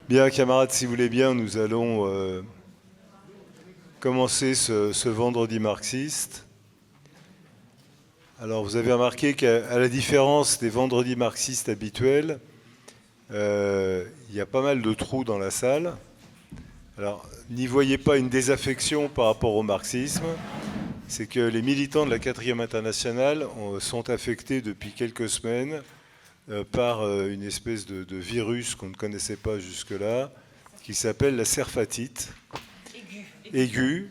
Bien, camarades, si vous voulez bien, nous allons commencer ce vendredi marxiste. Alors, vous avez remarqué qu'à la différence des vendredis marxistes habituels, il y a pas mal de trous dans la salle. Alors, n'y voyez pas une désaffection par rapport au marxisme. C'est que les militants de la 4e internationale sont affectés depuis quelques semaines par une espèce de virus qu'on ne connaissait pas jusque-là, qui s'appelle la cerfatite aiguë.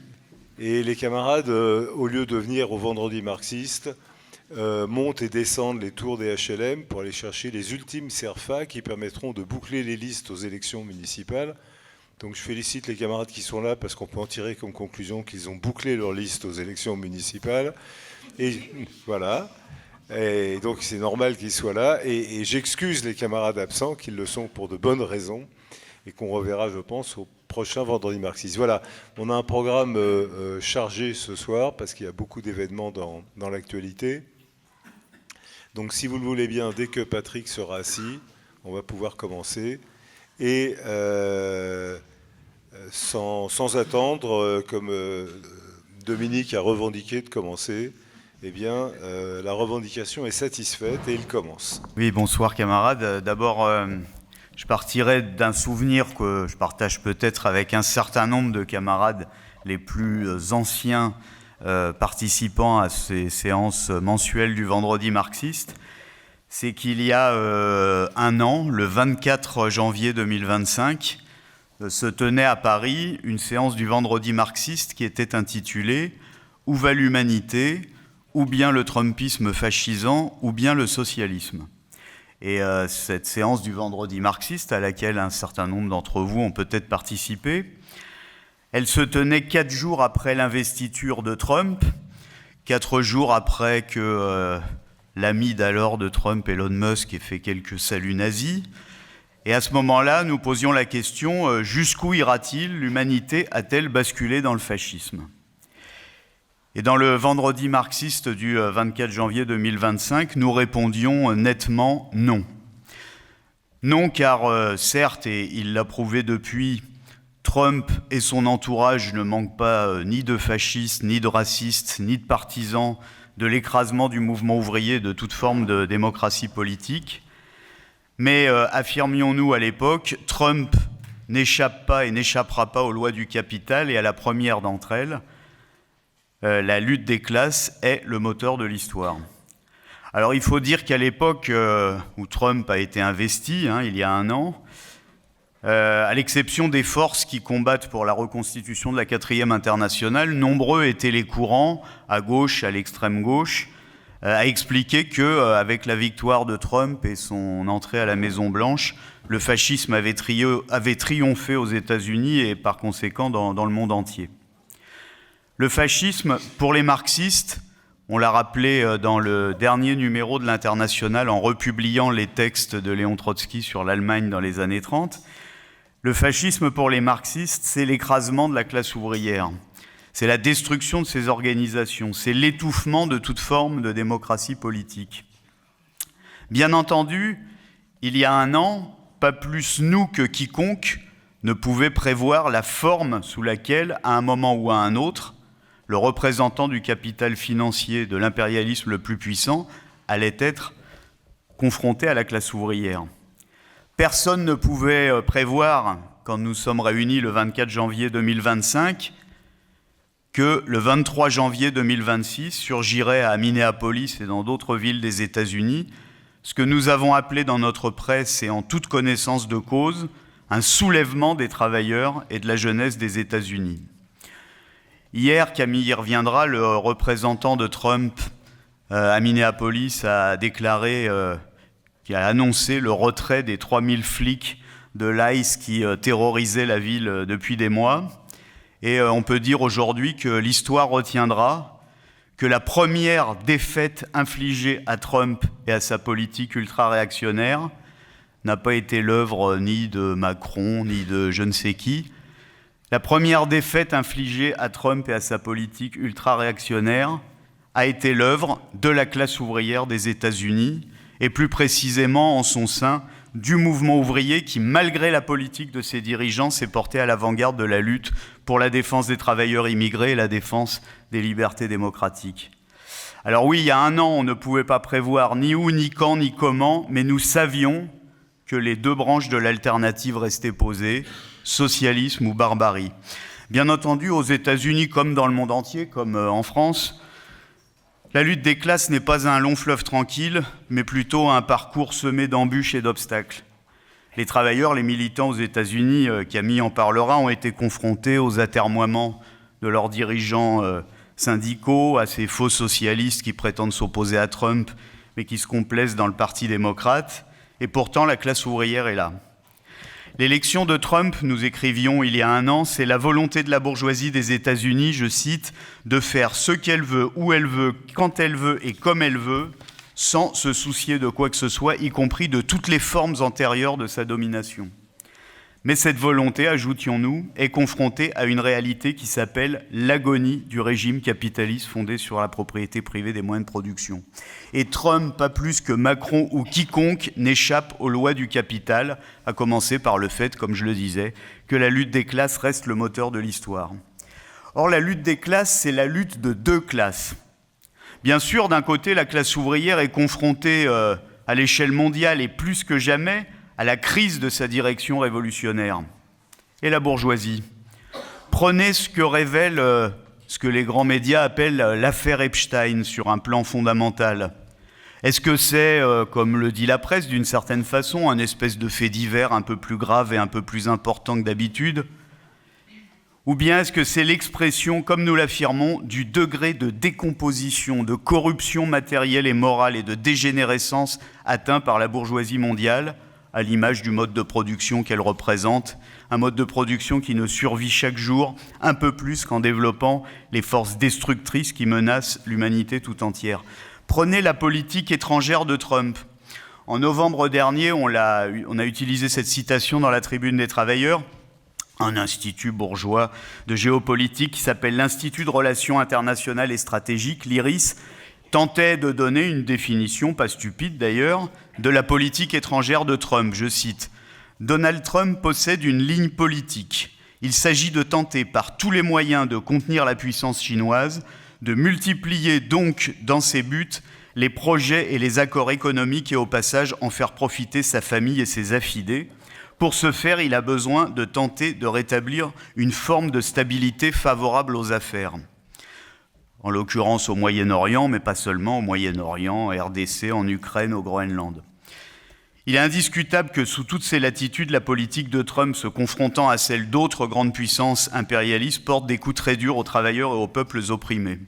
Et les camarades, au lieu de venir au vendredi marxiste, montent et descendent les tours des HLM pour aller chercher les ultimes CERFA qui permettront de boucler les listes aux élections municipales. Donc je félicite les camarades qui sont là parce qu'on peut en tirer comme conclusion qu'ils ont bouclé leur liste aux élections municipales. Et voilà. Et donc c'est normal qu'ils soient là. Et j'excuse les camarades absents, qu'ils le sont pour de bonnes raisons, et qu'on reverra, je pense, au prochain vendredi marxiste. Voilà, on a un programme chargé ce soir, parce qu'il y a beaucoup d'événements dans l'actualité. Donc si vous le voulez bien, dès que Patrick sera assis, on va pouvoir commencer. Et sans attendre, comme Dominique a revendiqué de commencer, eh bien, la revendication est satisfaite et il commence. Oui, bonsoir camarades. D'abord, je partirai d'un souvenir que je partage peut-être avec un certain nombre de camarades les plus anciens participants à ces séances mensuelles du vendredi marxiste. C'est qu'il y a un an, le 24 janvier 2025, se tenait à Paris une séance du vendredi marxiste qui était intitulée « Où va l'humanité ? Ou bien le trumpisme fascisant, ou bien le socialisme ». Et cette séance du vendredi marxiste, à laquelle un certain nombre d'entre vous ont peut-être participé, elle se tenait 4 jours après l'investiture de Trump, 4 jours après que l'ami d'alors de Trump, Elon Musk, ait fait quelques saluts nazis. Et à ce moment-là, nous posions la question, jusqu'où ira-t-il ? L'humanité a-t-elle basculé dans le fascisme ? Et dans le vendredi marxiste du 24 janvier 2025, nous répondions nettement non. Non, car certes, et il l'a prouvé depuis, Trump et son entourage ne manquent pas ni de fascistes, ni de racistes, ni de partisans de l'écrasement du mouvement ouvrier de toute forme de démocratie politique. Mais affirmions-nous à l'époque, Trump n'échappe pas et n'échappera pas aux lois du capital, et à la première d'entre elles, la lutte des classes est le moteur de l'histoire. Alors il faut dire qu'à l'époque où Trump a été investi, il y a un an, à l'exception des forces qui combattent pour la reconstitution de la 4e internationale, nombreux étaient les courants, à gauche, à l'extrême gauche, à expliquer qu'avec la victoire de Trump et son entrée à la Maison-Blanche, le fascisme avait triomphé aux États-Unis et par conséquent dans le monde entier. Le fascisme, pour les marxistes, on l'a rappelé dans le dernier numéro de l'Internationale en republiant les textes de Léon Trotsky sur l'Allemagne dans les années 30, le fascisme pour les marxistes, c'est l'écrasement de la classe ouvrière, c'est la destruction de ses organisations, c'est l'étouffement de toute forme de démocratie politique. Bien entendu, il y a un an, pas plus nous que quiconque ne pouvait prévoir la forme sous laquelle, à un moment ou à un autre, le représentant du capital financier de l'impérialisme le plus puissant allait être confronté à la classe ouvrière. Personne ne pouvait prévoir, quand nous sommes réunis le 24 janvier 2025, que le 23 janvier 2026 surgirait à Minneapolis et dans d'autres villes des États-Unis ce que nous avons appelé dans notre presse et en toute connaissance de cause un soulèvement des travailleurs et de la jeunesse des États-Unis. Hier, Camille y reviendra, le représentant de Trump à Minneapolis a déclaré, qui a annoncé le retrait des 3000 flics de l'ICE qui terrorisaient la ville depuis des mois. Et on peut dire aujourd'hui que l'histoire retiendra que la première défaite infligée à Trump et à sa politique ultra-réactionnaire n'a pas été l'œuvre ni de Macron, ni de je ne sais qui. La première défaite infligée à Trump et à sa politique ultra-réactionnaire a été l'œuvre de la classe ouvrière des États-Unis, et plus précisément en son sein du mouvement ouvrier qui, malgré la politique de ses dirigeants, s'est porté à l'avant-garde de la lutte pour la défense des travailleurs immigrés et la défense des libertés démocratiques. Alors oui, il y a un an, on ne pouvait pas prévoir ni où, ni quand, ni comment, mais nous savions que les deux branches de l'alternative restaient posées, socialisme ou barbarie. Bien entendu, aux États-Unis comme dans le monde entier, comme en France, la lutte des classes n'est pas un long fleuve tranquille, mais plutôt un parcours semé d'embûches et d'obstacles. Les travailleurs, les militants aux États-Unis, Camille en parlera, ont été confrontés aux atermoiements de leurs dirigeants syndicaux, à ces faux socialistes qui prétendent s'opposer à Trump, mais qui se complaisent dans le Parti démocrate. Et pourtant, la classe ouvrière est là. L'élection de Trump, nous écrivions il y a un an, c'est la volonté de la bourgeoisie des États-Unis, je cite, de faire ce qu'elle veut, où elle veut, quand elle veut et comme elle veut, sans se soucier de quoi que ce soit, y compris de toutes les formes antérieures de sa domination. Mais cette volonté, ajoutions-nous, est confrontée à une réalité qui s'appelle l'agonie du régime capitaliste fondé sur la propriété privée des moyens de production. Et Trump, pas plus que Macron ou quiconque, n'échappe aux lois du capital, à commencer par le fait, comme je le disais, que la lutte des classes reste le moteur de l'histoire. Or, la lutte des classes, c'est la lutte de deux classes. Bien sûr, d'un côté, la classe ouvrière est confrontée à l'échelle mondiale et plus que jamais à la crise de sa direction révolutionnaire. Et la bourgeoisie. Prenez ce que révèle ce que les grands médias appellent l'affaire Epstein sur un plan fondamental. Est-ce que c'est, comme le dit la presse d'une certaine façon, un espèce de fait divers un peu plus grave et un peu plus important que d'habitude ? Ou bien est-ce que c'est l'expression, comme nous l'affirmons, du degré de décomposition, de corruption matérielle et morale et de dégénérescence atteint par la bourgeoisie mondiale, à l'image du mode de production qu'elle représente, un mode de production qui ne survit chaque jour un peu plus qu'en développant les forces destructrices qui menacent l'humanité tout entière. Prenez la politique étrangère de Trump. En novembre dernier, on a utilisé cette citation dans la Tribune des Travailleurs, un institut bourgeois de géopolitique qui s'appelle l'Institut de Relations internationales et stratégiques, l'IRIS, tentait de donner une définition, pas stupide d'ailleurs, de la politique étrangère de Trump. Je cite, « Donald Trump possède une ligne politique. Il s'agit de tenter par tous les moyens de contenir la puissance chinoise, de multiplier donc dans ses buts les projets et les accords économiques et au passage en faire profiter sa famille et ses affidés. Pour ce faire, il a besoin de tenter de rétablir une forme de stabilité favorable aux affaires. » En l'occurrence au Moyen-Orient, mais pas seulement au Moyen-Orient, en RDC, en Ukraine, au Groenland. Il est indiscutable que sous toutes ces latitudes, la politique de Trump se confrontant à celle d'autres grandes puissances impérialistes porte des coups très durs aux travailleurs et aux peuples opprimés.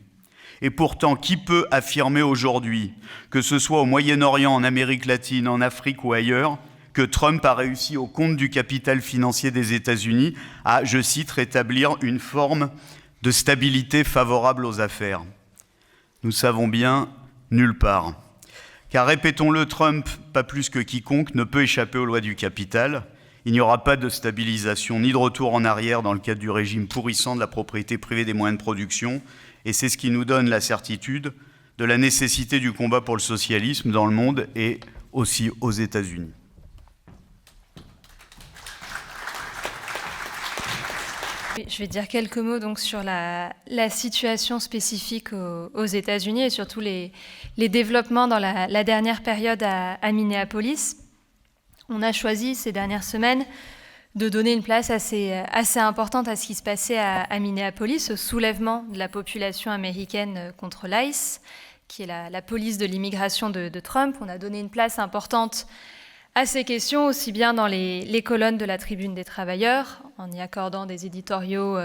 Et pourtant, qui peut affirmer aujourd'hui, que ce soit au Moyen-Orient, en Amérique latine, en Afrique ou ailleurs, que Trump a réussi au compte du capital financier des États-Unis à, je cite, rétablir une forme de stabilité favorable aux affaires? Nous savons bien, nulle part. Car répétons-le, Trump, pas plus que quiconque, ne peut échapper aux lois du capital. Il n'y aura pas de stabilisation ni de retour en arrière dans le cadre du régime pourrissant de la propriété privée des moyens de production. Et c'est ce qui nous donne la certitude de la nécessité du combat pour le socialisme dans le monde et aussi aux États-Unis. Je vais dire quelques mots donc sur la situation spécifique aux États-Unis et surtout les développements dans la dernière période à Minneapolis. On a choisi ces dernières semaines de donner une place assez importante à ce qui se passait à Minneapolis, au soulèvement de la population américaine contre l'ICE, qui est la police de l'immigration de Trump. On a donné une place importante à ces questions, aussi bien dans les colonnes de la Tribune des Travailleurs, en y accordant des éditoriaux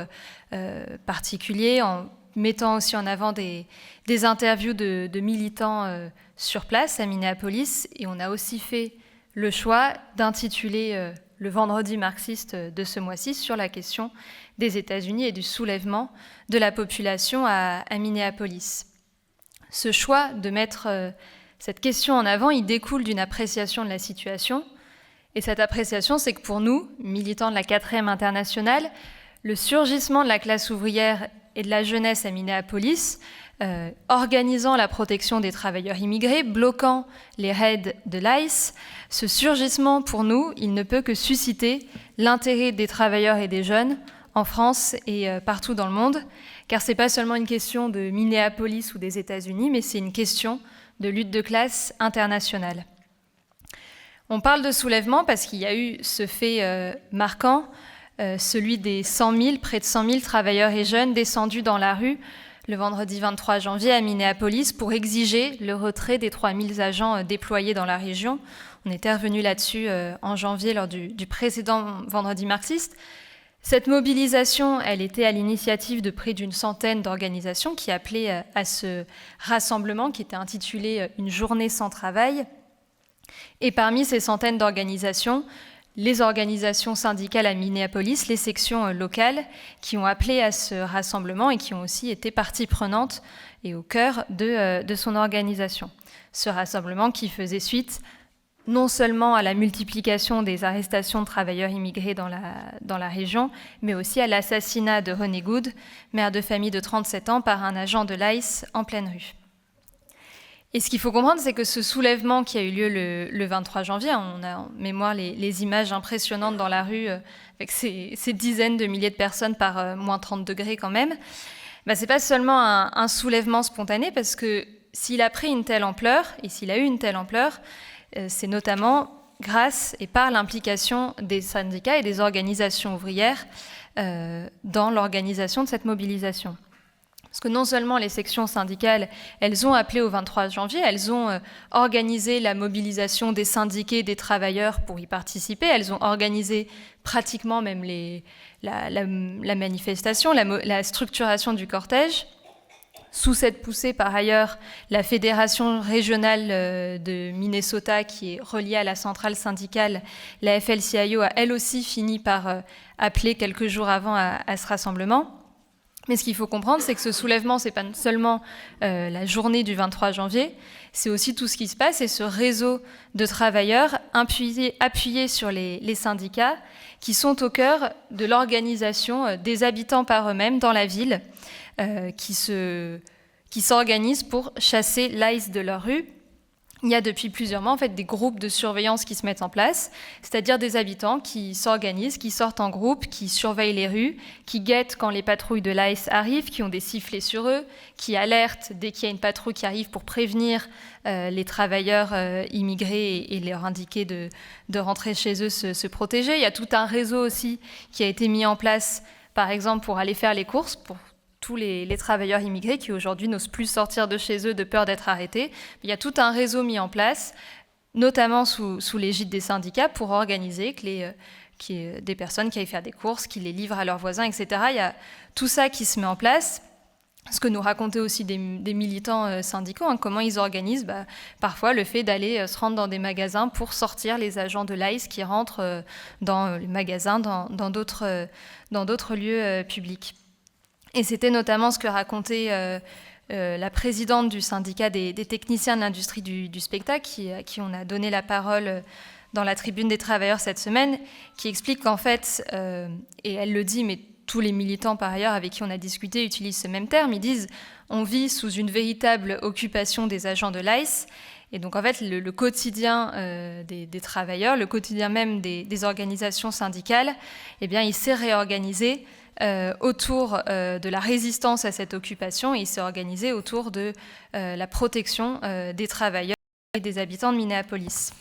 particuliers, en mettant aussi en avant des interviews de militants sur place à Minneapolis. Et on a aussi fait le choix d'intituler le vendredi marxiste de ce mois-ci sur la question des États-Unis et du soulèvement de la population à Minneapolis. Ce choix de mettre cette question en avant, il découle d'une appréciation de la situation. Et cette appréciation, c'est que pour nous, militants de la 4e internationale, le surgissement de la classe ouvrière et de la jeunesse à Minneapolis, organisant la protection des travailleurs immigrés, bloquant les raids de l'ICE. Ce surgissement, pour nous, il ne peut que susciter l'intérêt des travailleurs et des jeunes en France et partout dans le monde, car ce n'est pas seulement une question de Minneapolis ou des États-Unis, mais c'est une question de lutte de classe internationale. On parle de soulèvement parce qu'il y a eu ce fait marquant, celui des 100 000, près de 100 000 travailleurs et jeunes descendus dans la rue le vendredi 23 janvier à Minneapolis pour exiger le retrait des 3 000 agents déployés dans la région. On était revenu là-dessus en janvier lors du précédent vendredi marxiste. Cette mobilisation, elle était à l'initiative de près d'une centaine d'organisations qui appelaient à ce rassemblement qui était intitulé « Une journée sans travail ». Et parmi ces centaines d'organisations, les organisations syndicales à Minneapolis, les sections locales, qui ont appelé à ce rassemblement et qui ont aussi été partie prenante et au cœur de son organisation. Ce rassemblement qui faisait suite non seulement à la multiplication des arrestations de travailleurs immigrés dans la région, mais aussi à l'assassinat de Ronnie Good, mère de famille de 37 ans, par un agent de l'ICE en pleine rue. Et ce qu'il faut comprendre, c'est que ce soulèvement qui a eu lieu le 23 janvier, on a en mémoire les images impressionnantes dans la rue avec ces dizaines de milliers de personnes par moins 30 degrés quand même, ce n'est pas seulement un soulèvement spontané, parce que s'il a pris une telle ampleur, et s'il a eu une telle ampleur, c'est notamment grâce et par l'implication des syndicats et des organisations ouvrières dans l'organisation de cette mobilisation. Parce que non seulement les sections syndicales, elles ont appelé au 23 janvier, elles ont organisé la mobilisation des syndiqués, des travailleurs pour y participer, elles ont organisé pratiquement même la manifestation, la structuration du cortège. Sous cette poussée, par ailleurs, la fédération régionale de Minnesota, qui est reliée à la centrale syndicale, la FL-CIO, a elle aussi fini par appeler quelques jours avant à ce rassemblement. Mais ce qu'il faut comprendre, c'est que ce soulèvement, ce n'est pas seulement la journée du 23 janvier, c'est aussi tout ce qui se passe et ce réseau de travailleurs appuyés sur les syndicats qui sont au cœur de l'organisation des habitants par eux-mêmes dans la ville, qui s'organisent pour chasser l'ICE de leur rue. Il y a depuis plusieurs mois en fait, des groupes de surveillance qui se mettent en place, c'est-à-dire des habitants qui s'organisent, qui sortent en groupe, qui surveillent les rues, qui guettent quand les patrouilles de l'ICE arrivent, qui ont des sifflets sur eux, qui alertent dès qu'il y a une patrouille qui arrive pour prévenir les travailleurs immigrés et leur indiquer de rentrer chez eux, se protéger. Il y a tout un réseau aussi qui a été mis en place, par exemple, pour aller faire les courses, pour tous les travailleurs immigrés qui aujourd'hui n'osent plus sortir de chez eux de peur d'être arrêtés. Il y a tout un réseau mis en place, notamment sous l'égide des syndicats, pour organiser des personnes qui aillent faire des courses, qui les livrent à leurs voisins, etc. Il y a tout ça qui se met en place. Ce que nous racontaient aussi des militants syndicaux, comment ils organisent parfois le fait d'aller se rendre dans des magasins pour sortir les agents de l'ICE qui rentrent dans les magasins, dans d'autres lieux publics. Et c'était notamment ce que racontait la présidente du syndicat des techniciens de l'industrie du spectacle, à qui on a donné la parole dans la tribune des travailleurs cette semaine, qui explique qu'en fait, et elle le dit, mais tous les militants par ailleurs avec qui on a discuté utilisent ce même terme, ils disent « on vit sous une véritable occupation des agents de l'ICE ». Et donc en fait, le quotidien des travailleurs, le quotidien même des organisations syndicales, eh bien, il s'est réorganisé autour de la résistance à cette occupation, et il s'est organisé autour de la protection des travailleurs et des habitants de Minneapolis.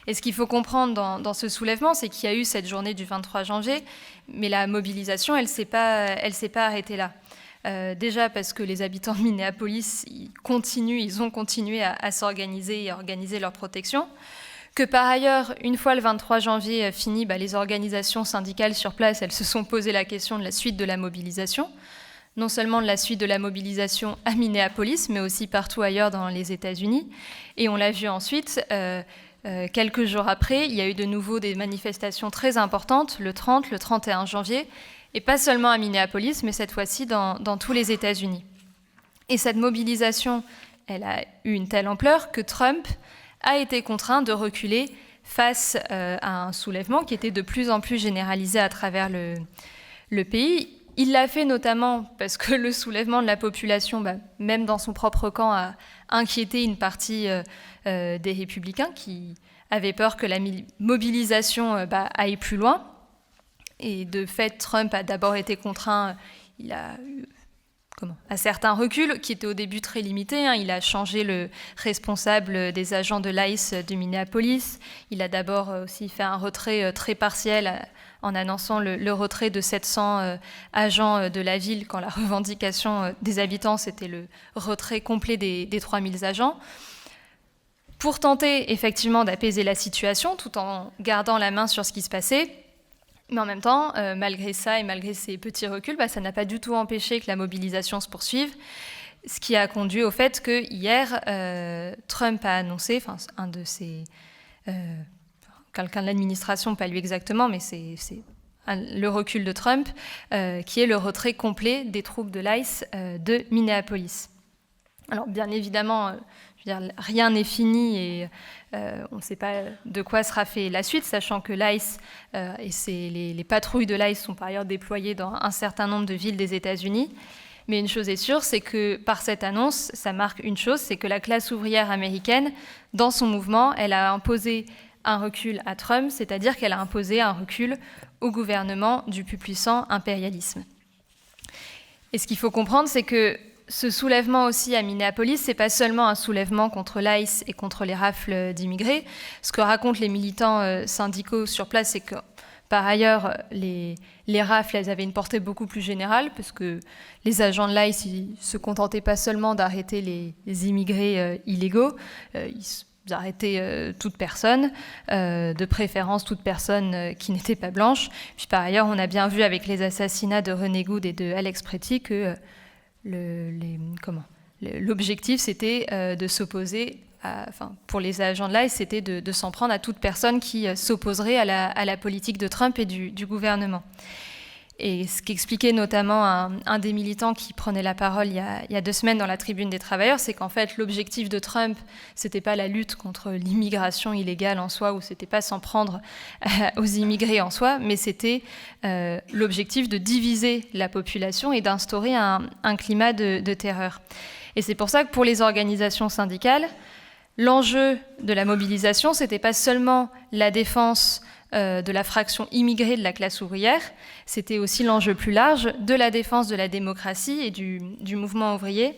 Et ce qu'il faut comprendre dans ce soulèvement, c'est qu'il y a eu cette journée du 23 janvier, mais la mobilisation, elle s'est pas arrêtée là. Déjà parce que les habitants de Minneapolis, ils ont continué à s'organiser et à organiser leur protection. Que par ailleurs, une fois le 23 janvier fini, les organisations syndicales sur place, elles se sont posé la question de la suite de la mobilisation. Non seulement de la suite de la mobilisation à Minneapolis, mais aussi partout ailleurs dans les États-Unis. Et on l'a vu ensuite, quelques jours après, il y a eu de nouveau des manifestations très importantes, le 30, le 31 janvier, et pas seulement à Minneapolis, mais cette fois-ci dans tous les États-Unis. Et cette mobilisation, elle a eu une telle ampleur que Trump a été contraint de reculer face à un soulèvement qui était de plus en plus généralisé à travers le pays. Il l'a fait notamment parce que le soulèvement de la population, même dans son propre camp, a inquiété une partie des républicains qui avaient peur que la mobilisation aille plus loin. Et de fait, Trump a d'abord été contraint, il a eu à certains reculs qui étaient au début très limités. Il a changé le responsable des agents de l'ICE de Minneapolis. Il a d'abord aussi fait un retrait très partiel en annonçant le retrait de 700 agents de la ville quand la revendication des habitants, c'était le retrait complet des 3000 agents. Pour tenter effectivement d'apaiser la situation tout en gardant la main sur ce qui se passait. Mais en même temps, malgré ça et malgré ces petits reculs, ça n'a pas du tout empêché que la mobilisation se poursuive, ce qui a conduit au fait que hier, Trump a annoncé, un de ses... quelqu'un de l'administration, pas lui exactement, mais c'est le recul de Trump, qui est le retrait complet des troupes de l'ICE de Minneapolis. Alors bien évidemment, rien n'est fini et on ne sait pas de quoi sera fait la suite, sachant que l'ICE et les patrouilles de l'ICE sont par ailleurs déployées dans un certain nombre de villes des États-Unis. Mais une chose est sûre, c'est que par cette annonce, ça marque une chose, c'est que la classe ouvrière américaine, dans son mouvement, elle a imposé un recul à Trump, c'est-à-dire qu'elle a imposé un recul au gouvernement du plus puissant impérialisme. Et ce qu'il faut comprendre, c'est que ce soulèvement aussi à Minneapolis, c'est pas seulement un soulèvement contre l'ICE et contre les rafles d'immigrés. Ce que racontent les militants syndicaux sur place, c'est que par ailleurs, les rafles, elles avaient une portée beaucoup plus générale, parce que les agents de l'ICE, ils se contentaient pas seulement d'arrêter les immigrés illégaux, ils arrêtaient toute personne, de préférence toute personne qui n'était pas blanche. Puis par ailleurs, on a bien vu avec les assassinats de René Good et de Alex Pretty que l'objectif, c'était de s'opposer, pour les agents de l'ICE, c'était de s'en prendre à toute personne qui s'opposerait à la politique de Trump et du gouvernement. Et ce qu'expliquait notamment un des militants qui prenait la parole il y a 2 semaines dans la Tribune des Travailleurs, c'est qu'en fait, l'objectif de Trump, c'était pas la lutte contre l'immigration illégale en soi, ou c'était pas s'en prendre aux immigrés en soi, mais c'était l'objectif de diviser la population et d'instaurer un climat de terreur. Et c'est pour ça que pour les organisations syndicales, l'enjeu de la mobilisation, c'était pas seulement la défense de la fraction immigrée de la classe ouvrière, c'était aussi l'enjeu plus large de la défense de la démocratie et du mouvement ouvrier.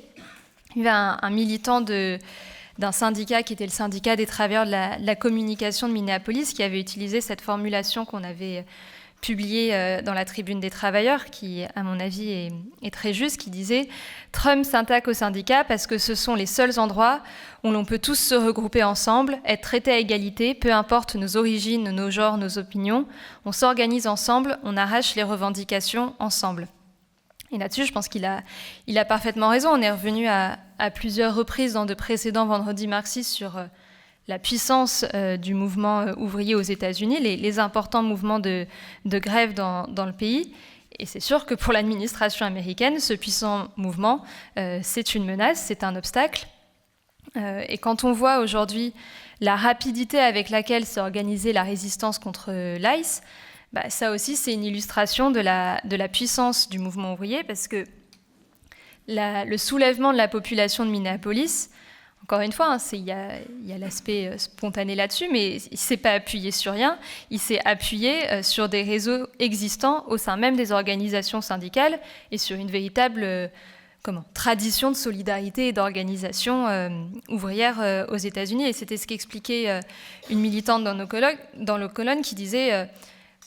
Il y avait un militant d'un syndicat qui était le syndicat des travailleurs de la communication de Minneapolis qui avait utilisé cette formulation qu'on avait publiée dans la Tribune des Travailleurs, qui, à mon avis, est très juste, qui disait « Trump s'attaque aux syndicats parce que ce sont les seuls endroits où l'on peut tous se regrouper ensemble, être traités à égalité, peu importe nos origines, nos genres, nos opinions. On s'organise ensemble, on arrache les revendications ensemble. » Et là-dessus, je pense qu'il a parfaitement raison. On est revenu à plusieurs reprises dans de précédents vendredis marxistes sur la puissance du mouvement ouvrier aux États-Unis, les importants mouvements de grève dans le pays. Et c'est sûr que pour l'administration américaine, ce puissant mouvement, c'est une menace, c'est un obstacle. Et quand on voit aujourd'hui la rapidité avec laquelle s'est organisée la résistance contre l'ICE, ça aussi, c'est une illustration de la puissance du mouvement ouvrier, parce que le soulèvement de la population de Minneapolis, encore une fois, il y a l'aspect spontané là-dessus, mais il ne s'est pas appuyé sur rien. Il s'est appuyé sur des réseaux existants au sein même des organisations syndicales et sur une véritable tradition de solidarité et d'organisation ouvrière aux États-Unis. Et c'était ce qu'expliquait une militante dans nos colonnes qui disait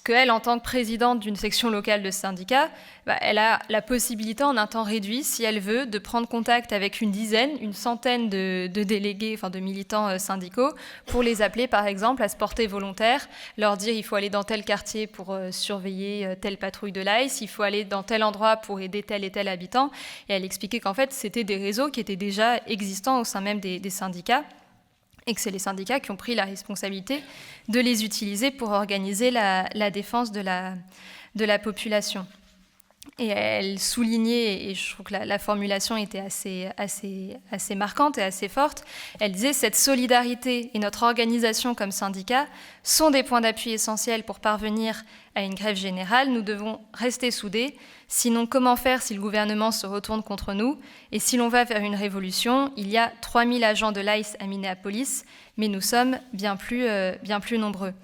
qu'elle, en tant que présidente d'une section locale de syndicat, elle a la possibilité en un temps réduit, si elle veut, de prendre contact avec une centaine de délégués, de militants syndicaux, pour les appeler, par exemple, à se porter volontaire, leur dire il faut aller dans tel quartier pour surveiller telle patrouille de l'ICE, il faut aller dans tel endroit pour aider tel et tel habitant. Et elle expliquait qu'en fait, c'était des réseaux qui étaient déjà existants au sein même des syndicats, et que c'est les syndicats qui ont pris la responsabilité de les utiliser pour organiser la défense de la population. Et elle soulignait, et je trouve que la formulation était assez marquante et assez forte, elle disait « Cette solidarité et notre organisation comme syndicat sont des points d'appui essentiels pour parvenir à une grève générale. Nous devons rester soudés. Sinon, comment faire si le gouvernement se retourne contre nous? Et si l'on va vers une révolution, il y a 3000 agents de l'ICE à Minneapolis, mais nous sommes bien plus nombreux. »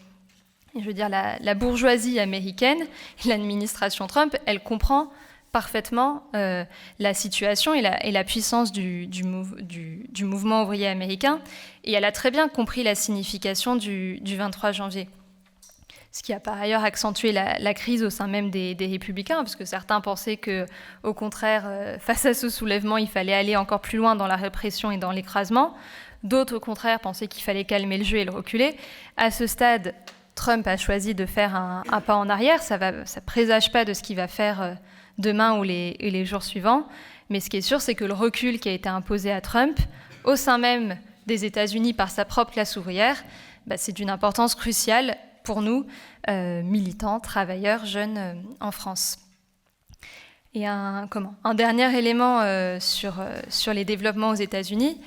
Et je veux dire, la bourgeoisie américaine, l'administration Trump, elle comprend parfaitement la situation et la puissance du mouvement ouvrier américain. Et elle a très bien compris la signification du 23 janvier. Ce qui a par ailleurs accentué la crise au sein même des républicains, parce que certains pensaient qu'au contraire, face à ce soulèvement, il fallait aller encore plus loin dans la répression et dans l'écrasement. D'autres, au contraire, pensaient qu'il fallait calmer le jeu et le reculer. À ce stade, Trump a choisi de faire un pas en arrière. Ça ne présage pas de ce qu'il va faire demain ou les jours suivants. Mais ce qui est sûr, c'est que le recul qui a été imposé à Trump, au sein même des États-Unis par sa propre classe ouvrière, c'est d'une importance cruciale pour nous, militants, travailleurs, jeunes en France. Et un dernier élément sur les développements aux États-Unis,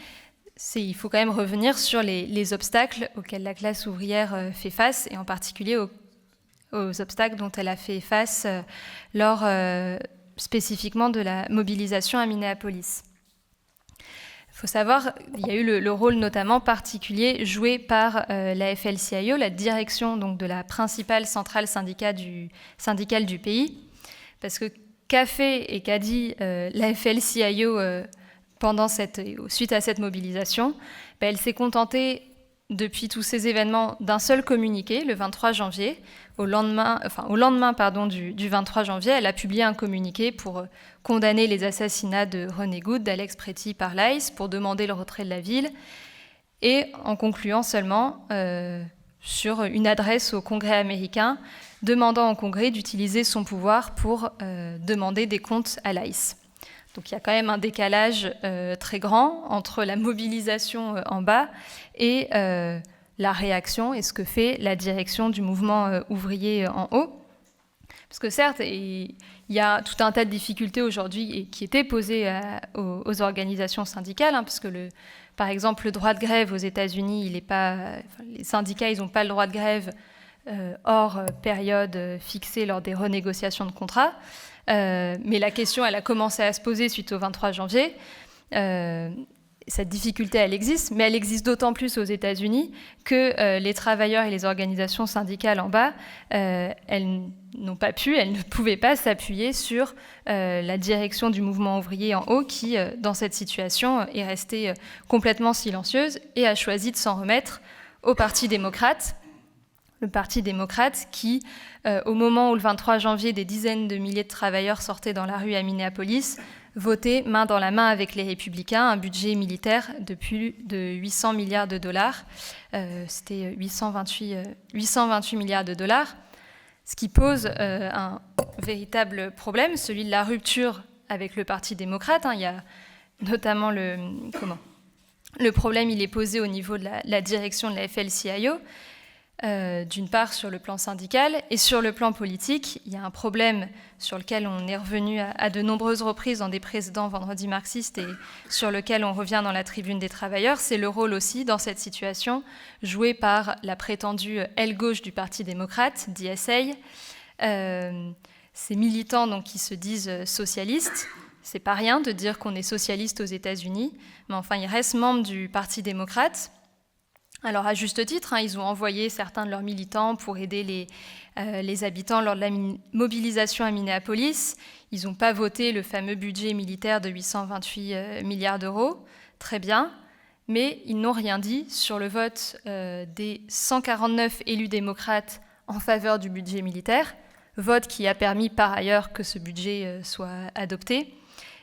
il faut quand même revenir sur les obstacles auxquels la classe ouvrière fait face, et en particulier aux obstacles dont elle a fait face lors spécifiquement de la mobilisation à Minneapolis. Il faut savoir, il y a eu le rôle notamment particulier joué par la AFL-CIO, la direction donc, de la principale centrale syndicale du pays, parce que qu'a fait et qu'a dit la AFL-CIO suite à cette mobilisation, elle s'est contentée, depuis tous ces événements, d'un seul communiqué, le 23 janvier. Au lendemain du 23 janvier, elle a publié un communiqué pour condamner les assassinats de René Good, d'Alex Pretty par l'ICE, pour demander le retrait de la ville, et en concluant seulement sur une adresse au Congrès américain, demandant au Congrès d'utiliser son pouvoir pour demander des comptes à l'ICE. Donc il y a quand même un décalage très grand entre la mobilisation en bas et la réaction et ce que fait la direction du mouvement ouvrier en haut. Parce que certes, il y a tout un tas de difficultés aujourd'hui qui étaient posées aux organisations syndicales, parce que par exemple le droit de grève aux États-Unis, les syndicats ils n'ont pas le droit de grève hors période fixée lors des renégociations de contrats. Mais la question, elle a commencé à se poser suite au 23 janvier. Cette difficulté, elle existe, mais elle existe d'autant plus aux États-Unis que les travailleurs et les organisations syndicales en bas, elles ne pouvaient pas s'appuyer sur la direction du mouvement ouvrier en haut qui, dans cette situation, est restée complètement silencieuse et a choisi de s'en remettre au Parti démocrate. Le Parti démocrate qui, au moment où le 23 janvier, des dizaines de milliers de travailleurs sortaient dans la rue à Minneapolis, votait main dans la main avec les républicains un budget militaire de plus de 800 milliards de dollars. C'était 828 milliards de dollars, ce qui pose un véritable problème, celui de la rupture avec le Parti démocrate. Il y a notamment le problème, il est posé au niveau de la direction de la AFL-CIO. D'une part sur le plan syndical et sur le plan politique, il y a un problème sur lequel on est revenu à de nombreuses reprises dans des précédents vendredis marxistes et sur lequel on revient dans la tribune des travailleurs, c'est le rôle aussi dans cette situation joué par la prétendue aile gauche du Parti démocrate, DSA, ces militants donc, qui se disent socialistes. C'est pas rien de dire qu'on est socialiste aux États-Unis, mais enfin ils restent membres du Parti démocrate. Alors à juste titre, ils ont envoyé certains de leurs militants pour aider les habitants lors de la mobilisation à Minneapolis. Ils n'ont pas voté le fameux budget militaire de 828 milliards d'euros, très bien, mais ils n'ont rien dit sur le vote des 149 élus démocrates en faveur du budget militaire, vote qui a permis par ailleurs que ce budget soit adopté.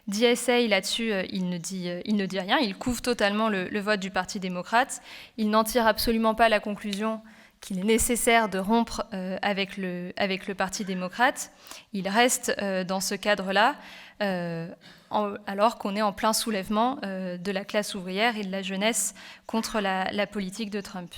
DSA, là-dessus, il ne dit rien, il couvre totalement le vote du Parti démocrate. Il n'en tire absolument pas la conclusion qu'il est nécessaire de rompre avec le Parti démocrate. Il reste dans ce cadre-là, alors qu'on est en plein soulèvement de la classe ouvrière et de la jeunesse contre la politique de Trump.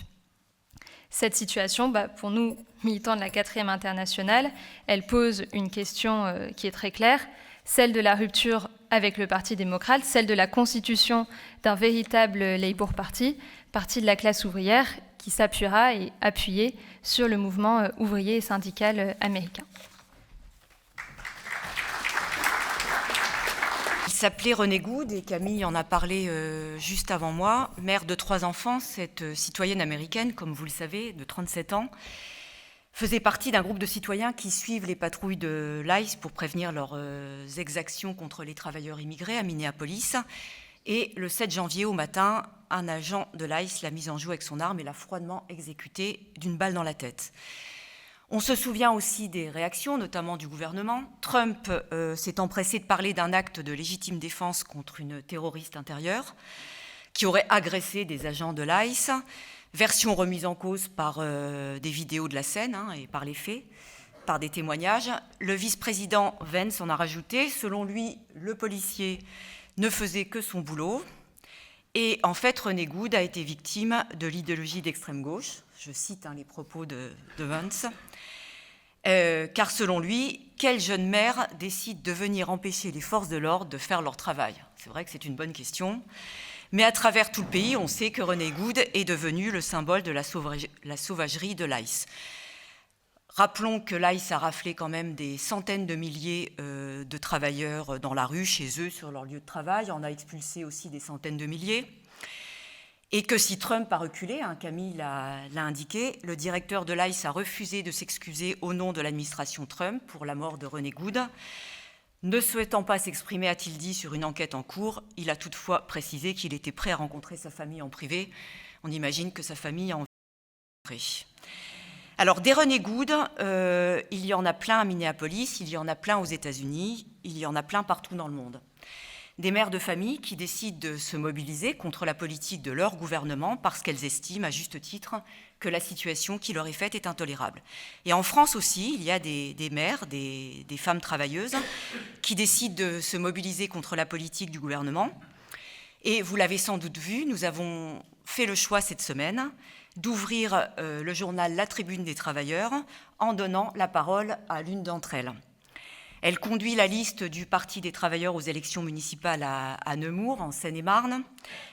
Cette situation, pour nous, militants de la 4e internationale, elle pose une question qui est très claire, celle de la rupture avec le Parti démocrate, celle de la constitution d'un véritable Labour Party, parti de la classe ouvrière, qui s'appuiera et appuyé sur le mouvement ouvrier et syndical américain. Il s'appelait René Good et Camille en a parlé juste avant moi. Mère de 3 enfants, cette citoyenne américaine, comme vous le savez, de 37 ans, faisait partie d'un groupe de citoyens qui suivent les patrouilles de l'ICE pour prévenir leurs exactions contre les travailleurs immigrés à Minneapolis. Et le 7 janvier au matin, un agent de l'ICE l'a mise en joue avec son arme et l'a froidement exécutée d'une balle dans la tête. On se souvient aussi des réactions, notamment du gouvernement. Trump s'est empressé de parler d'un acte de légitime défense contre une terroriste intérieure qui aurait agressé des agents de l'ICE. Version remise en cause par des vidéos de la scène et par les faits, par des témoignages. Le vice-président Vance en a rajouté. Selon lui, le policier ne faisait que son boulot. Et en fait, René Good a été victime de l'idéologie d'extrême gauche. Je cite les propos de Vance. Car selon lui, quelle jeune mère décide de venir empêcher les forces de l'ordre de faire leur travail? C'est vrai que c'est une bonne question. Mais à travers tout le pays, on sait que René Good est devenu le symbole de la sauvagerie de l'ICE. Rappelons que l'ICE a raflé quand même des centaines de milliers de travailleurs dans la rue, chez eux, sur leur lieu de travail. On a expulsé aussi des centaines de milliers. Et que si Trump a reculé, Camille l'a indiqué, le directeur de l'ICE a refusé de s'excuser au nom de l'administration Trump pour la mort de René Good. Ne souhaitant pas s'exprimer, a-t-il dit, sur une enquête en cours, il a toutefois précisé qu'il était prêt à rencontrer sa famille en privé. On imagine que sa famille a envie de rencontrer. Alors, des René Good, il y en a plein à Minneapolis, il y en a plein aux États-Unis, il y en a plein partout dans le monde. Des mères de famille qui décident de se mobiliser contre la politique de leur gouvernement parce qu'elles estiment, à juste titre, que la situation qui leur est faite est intolérable. Et en France aussi, il y a des mères, des femmes travailleuses qui décident de se mobiliser contre la politique du gouvernement. Et vous l'avez sans doute vu, nous avons fait le choix cette semaine d'ouvrir le journal La Tribune des Travailleurs en donnant la parole à l'une d'entre elles. Elle conduit la liste du Parti des travailleurs aux élections municipales à Nemours, en Seine-et-Marne.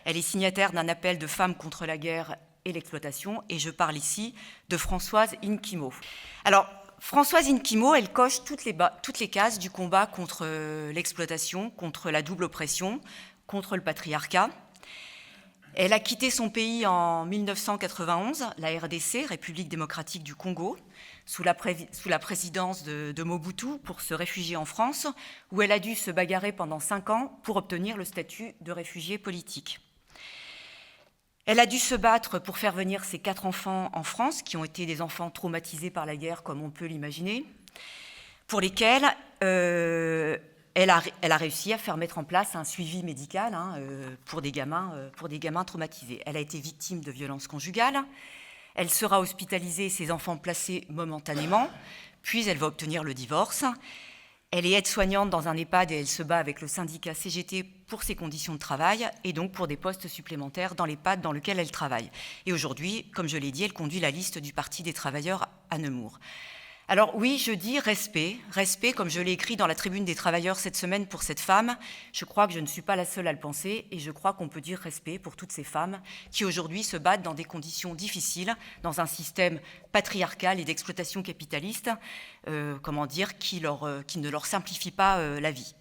Elle est signataire d'un appel de femmes contre la guerre et l'exploitation, et je parle ici de Françoise Inkimo. Alors, Françoise Inkimo, elle coche toutes les cases du combat contre l'exploitation, contre la double oppression, contre le patriarcat. Elle a quitté son pays en 1991, la RDC, République démocratique du Congo, sous la présidence de Mobutu, pour se réfugier en France, où elle a dû se bagarrer pendant 5 ans pour obtenir le statut de réfugiée politique. Elle a dû se battre pour faire venir ses 4 enfants en France, qui ont été des enfants traumatisés par la guerre, comme on peut l'imaginer, pour lesquels elle a réussi à faire mettre en place un suivi médical pour des gamins traumatisés. Elle a été victime de violences conjugales. Elle sera hospitalisée, ses enfants placés momentanément, puis elle va obtenir le divorce. Elle est aide-soignante dans un EHPAD et elle se bat avec le syndicat CGT pour ses conditions de travail et donc pour des postes supplémentaires dans l'EHPAD dans lequel elle travaille. Et aujourd'hui, comme je l'ai dit, elle conduit la liste du Parti des travailleurs à Nemours. Alors oui, je dis respect, comme je l'ai écrit dans la Tribune des travailleurs cette semaine pour cette femme. Je crois que je ne suis pas la seule à le penser et je crois qu'on peut dire respect pour toutes ces femmes qui aujourd'hui se battent dans des conditions difficiles, dans un système patriarcal et d'exploitation capitaliste, qui ne leur simplifie pas la vie.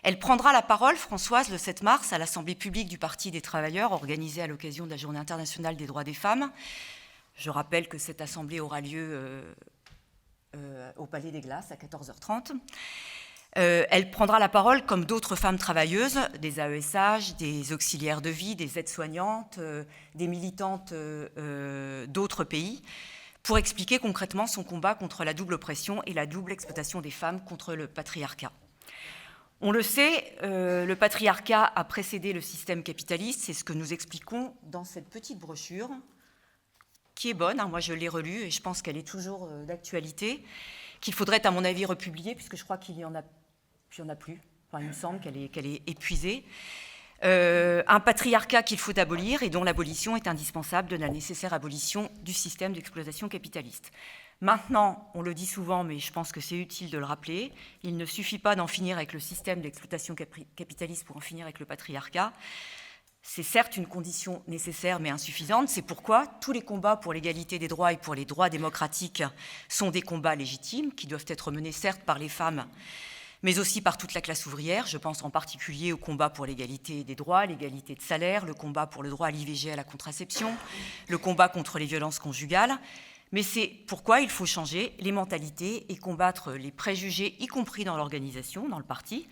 Elle prendra la parole, Françoise, le 7 mars, à l'Assemblée publique du Parti des travailleurs, organisée à l'occasion de la Journée internationale des droits des femmes. Je rappelle que cette assemblée aura lieu au Palais des Glaces à 14h30. Elle prendra la parole comme d'autres femmes travailleuses, des AESH, des auxiliaires de vie, des aides-soignantes, des militantes d'autres pays, pour expliquer concrètement son combat contre la double oppression et la double exploitation des femmes contre le patriarcat. On le sait, le patriarcat a précédé le système capitaliste, c'est ce que nous expliquons dans cette petite brochure, qui est bonne, moi je l'ai relue et je pense qu'elle est toujours d'actualité, qu'il faudrait à mon avis republier, puisque je crois qu'il n'y en a plus. Enfin, il me semble qu'elle est épuisée. Un patriarcat qu'il faut abolir et dont l'abolition est indispensable de la nécessaire abolition du système d'exploitation capitaliste. Maintenant, on le dit souvent, mais je pense que c'est utile de le rappeler, il ne suffit pas d'en finir avec le système d'exploitation capitaliste pour en finir avec le patriarcat. C'est certes une condition nécessaire mais insuffisante. C'est pourquoi tous les combats pour l'égalité des droits et pour les droits démocratiques sont des combats légitimes qui doivent être menés certes par les femmes, mais aussi par toute la classe ouvrière. Je pense en particulier au combat pour l'égalité des droits, l'égalité de salaire, le combat pour le droit à l'IVG, à la contraception, le combat contre les violences conjugales. Mais c'est pourquoi il faut changer les mentalités et combattre les préjugés, y compris dans l'organisation, dans le parti,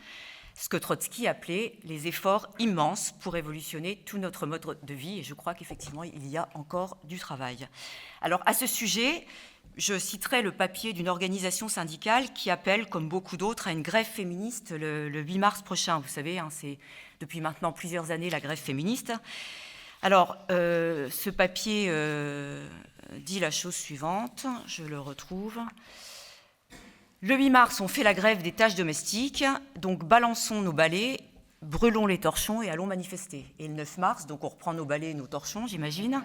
ce que Trotsky appelait les efforts immenses pour révolutionner tout notre mode de vie. Et je crois qu'effectivement, il y a encore du travail. Alors, à ce sujet, je citerai le papier d'une organisation syndicale qui appelle, comme beaucoup d'autres, à une grève féministe le 8 mars prochain. Vous savez, c'est depuis maintenant plusieurs années la grève féministe. Alors, ce papier dit la chose suivante, je le retrouve. Le 8 mars, on fait la grève des tâches domestiques, donc balançons nos balais, brûlons les torchons et allons manifester. Et le 9 mars, donc on reprend nos balais et nos torchons, j'imagine.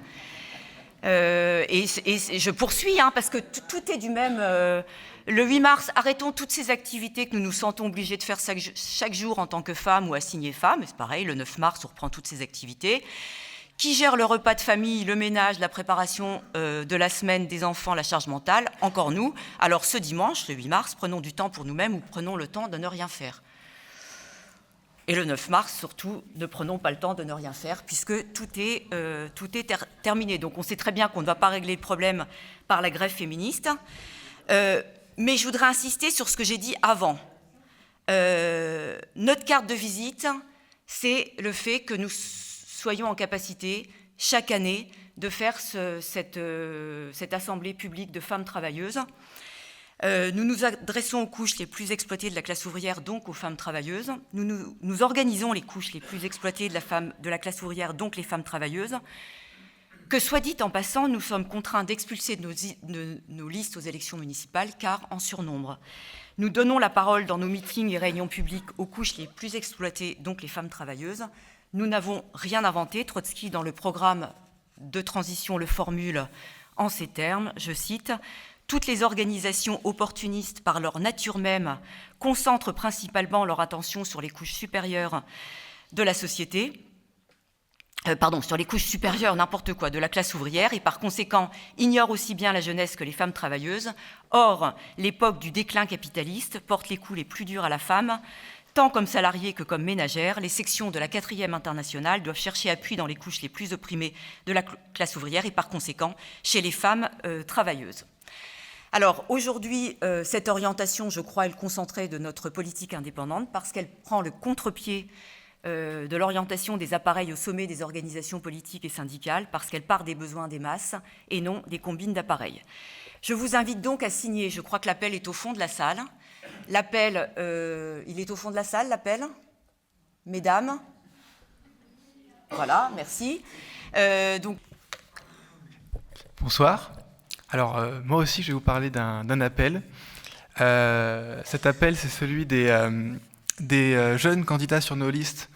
Et je poursuis, parce que tout est du même. Le 8 mars, arrêtons toutes ces activités que nous nous sentons obligés de faire chaque jour en tant que femmes ou assignées femmes. C'est pareil, le 9 mars, on reprend toutes ces activités. Qui gère le repas de famille, le ménage, la préparation de la semaine des enfants, la charge mentale? Encore nous. Alors ce dimanche, le 8 mars, prenons du temps pour nous-mêmes ou prenons le temps de ne rien faire. Et le 9 mars, surtout, ne prenons pas le temps de ne rien faire, puisque tout est terminé. Donc on sait très bien qu'on ne va pas régler le problème par la grève féministe. Mais je voudrais insister sur ce que j'ai dit avant. Notre carte de visite, c'est le fait que nous soyons en capacité, chaque année, de faire cette assemblée publique de femmes travailleuses. Nous nous adressons aux couches les plus exploitées de la classe ouvrière, donc aux femmes travailleuses. Nous organisons les couches les plus exploitées de la classe ouvrière, donc les femmes travailleuses. Que soit dit en passant, nous sommes contraints d'expulser nos listes aux élections municipales, car en surnombre. Nous donnons la parole dans nos meetings et réunions publiques aux couches les plus exploitées, donc les femmes travailleuses. Nous n'avons rien inventé. Trotsky, dans le programme de transition, le formule en ces termes, je cite, « Toutes les organisations opportunistes, par leur nature même, concentrent principalement leur attention sur les couches supérieures de la société, sur les couches supérieures, n'importe quoi, de la classe ouvrière, et par conséquent ignorent aussi bien la jeunesse que les femmes travailleuses. Or, l'époque du déclin capitaliste porte les coups les plus durs à la femme, tant comme salariés que comme ménagères. Les sections de la 4e internationale doivent chercher appui dans les couches les plus opprimées de la classe ouvrière et par conséquent chez les femmes travailleuses. » Alors aujourd'hui, cette orientation, je crois, est le concentré de notre politique indépendante parce qu'elle prend le contre-pied de l'orientation des appareils au sommet des organisations politiques et syndicales, parce qu'elle part des besoins des masses et non des combines d'appareils. Je vous invite donc à signer, je crois que l'appel est au fond de la salle. L'appel, il est au fond de la salle, l'appel? Mesdames? Voilà, merci. Bonsoir. Alors, moi aussi, je vais vous parler d'un appel. Cet appel, c'est celui des jeunes candidats sur nos listes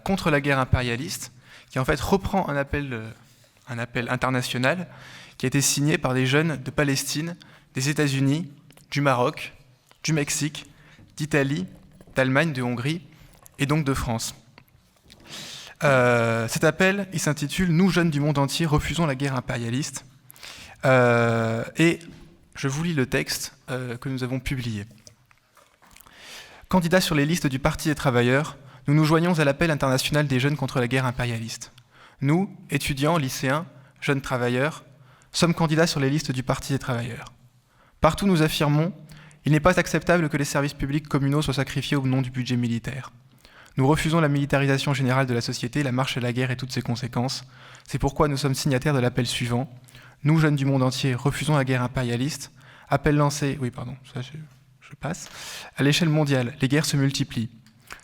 contre la guerre impérialiste, qui en fait reprend un appel international qui a été signé par des jeunes de Palestine, des États-Unis, du Maroc, du Mexique, d'Italie, d'Allemagne, de Hongrie et donc de France. Cet appel, il s'intitule « Nous, jeunes du monde entier, refusons la guerre impérialiste ». Et je vous lis le texte que nous avons publié. Candidats sur les listes du Parti des travailleurs, nous nous joignons à l'appel international des jeunes contre la guerre impérialiste. Nous, étudiants, lycéens, jeunes travailleurs, sommes candidats sur les listes du Parti des travailleurs. Partout nous affirmons, il n'est pas acceptable que les services publics communaux soient sacrifiés au nom du budget militaire. Nous refusons la militarisation générale de la société, la marche à la guerre et toutes ses conséquences. C'est pourquoi nous sommes signataires de l'appel suivant. Nous, jeunes du monde entier, refusons la guerre impérialiste. Appel lancé, je passe. À l'échelle mondiale, les guerres se multiplient.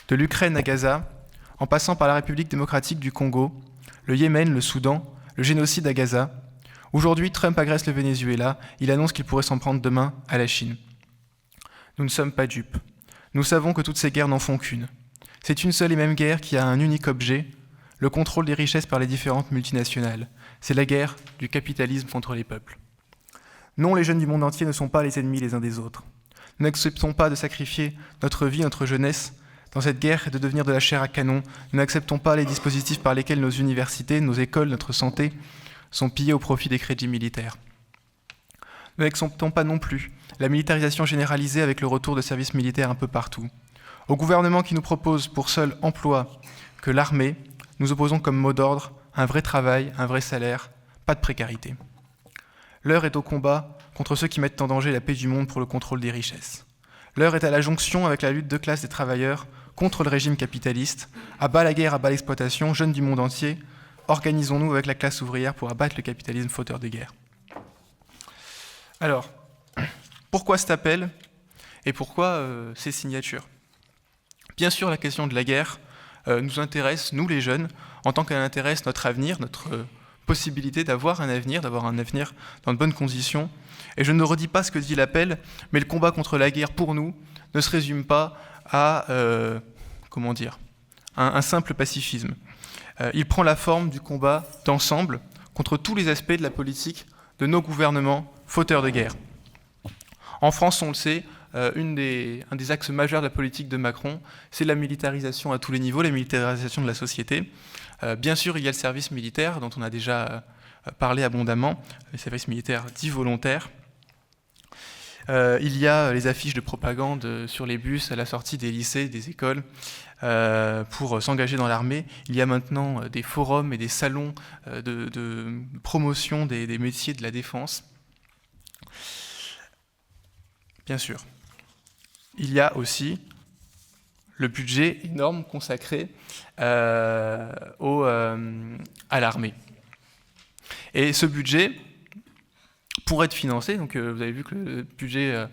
De l'Ukraine à Gaza, en passant par la République démocratique du Congo, le Yémen, le Soudan, le génocide à Gaza. Aujourd'hui, Trump agresse le Venezuela. Il annonce qu'il pourrait s'en prendre demain à la Chine. Nous ne sommes pas dupes. Nous savons que toutes ces guerres n'en font qu'une. C'est une seule et même guerre qui a un unique objet, le contrôle des richesses par les différentes multinationales. C'est la guerre du capitalisme contre les peuples. Non, les jeunes du monde entier ne sont pas les ennemis les uns des autres. Nous n'acceptons pas de sacrifier notre vie, notre jeunesse, dans cette guerre et de devenir de la chair à canon. Nous n'acceptons pas les dispositifs par lesquels nos universités, nos écoles, notre santé sont pillés au profit des crédits militaires. Nous n'acceptons pas non plus la militarisation généralisée avec le retour de services militaires un peu partout. Au gouvernement qui nous propose pour seul emploi que l'armée, nous opposons comme mot d'ordre un vrai travail, un vrai salaire, pas de précarité. L'heure est au combat contre ceux qui mettent en danger la paix du monde pour le contrôle des richesses. L'heure est à la jonction avec la lutte de classe des travailleurs contre le régime capitaliste. À bas la guerre, à bas l'exploitation, jeunes du monde entier, organisons-nous avec la classe ouvrière pour abattre le capitalisme fauteur de guerre. Alors, pourquoi cet appel et pourquoi ces signatures ? Bien sûr, la question de la guerre nous intéresse, nous les jeunes, en tant qu'elle intéresse notre avenir, notre possibilité d'avoir un avenir dans de bonnes conditions. Et je ne redis pas ce que dit l'appel, mais le combat contre la guerre, pour nous, ne se résume pas à un simple pacifisme. Il prend la forme du combat d'ensemble contre tous les aspects de la politique de nos gouvernements fauteurs de guerre. En France, on le sait, un des axes majeurs de la politique de Macron, c'est la militarisation à tous les niveaux, la militarisation de la société. Bien sûr, il y a le service militaire, dont on a déjà parlé abondamment, le service militaire dit volontaire. Il y a les affiches de propagande sur les bus à la sortie des lycées, des écoles, pour s'engager dans l'armée. Il y a maintenant des forums et des salons de promotion des métiers de la défense. Bien sûr. Il y a aussi le budget énorme consacré à l'armée. Et ce budget, pour être financé, donc vous avez vu que le budget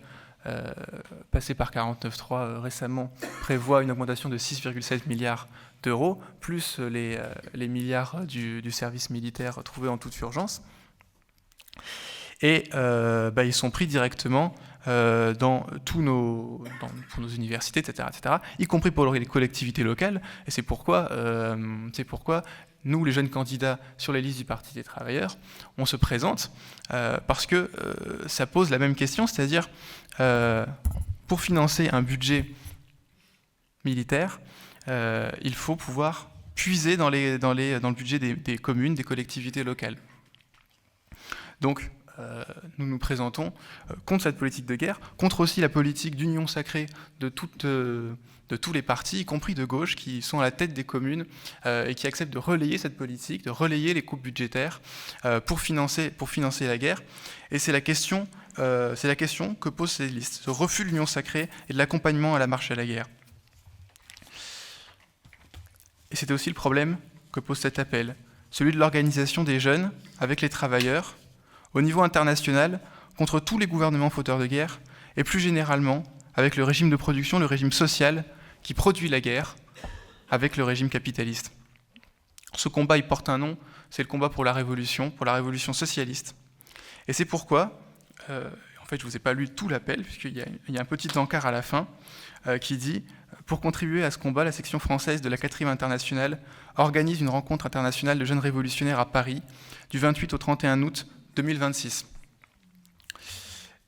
passé par 49.3 récemment prévoit une augmentation de 6,7 milliards d'euros, plus les milliards du service militaire trouvé en toute urgence. Et ils sont pris directement pour nos universités, etc., y compris pour les collectivités locales. Et c'est pourquoi nous, les jeunes candidats sur les listes du Parti des travailleurs, on se présente parce que ça pose la même question, c'est-à-dire pour financer un budget militaire, il faut pouvoir puiser dans le budget des communes, des collectivités locales. Donc, nous nous présentons contre cette politique de guerre, contre aussi la politique d'union sacrée de tous les partis, y compris de gauche, qui sont à la tête des communes et qui acceptent de relayer cette politique, de relayer les coupes budgétaires pour financer la guerre. Et c'est la question que posent ces listes, ce refus de l'union sacrée et de l'accompagnement à la marche à la guerre. Et c'était aussi le problème que pose cet appel, celui de l'organisation des jeunes avec les travailleurs, au niveau international, contre tous les gouvernements fauteurs de guerre, et plus généralement, avec le régime de production, le régime social, qui produit la guerre, avec le régime capitaliste. Ce combat, il porte un nom, c'est le combat pour la révolution socialiste. Et c'est pourquoi, en fait, je ne vous ai pas lu tout l'appel, puisqu'il y a un petit encart à la fin, qui dit « Pour contribuer à ce combat, la section française de la 4e internationale organise une rencontre internationale de jeunes révolutionnaires à Paris, du 28 au 31 août 2026. »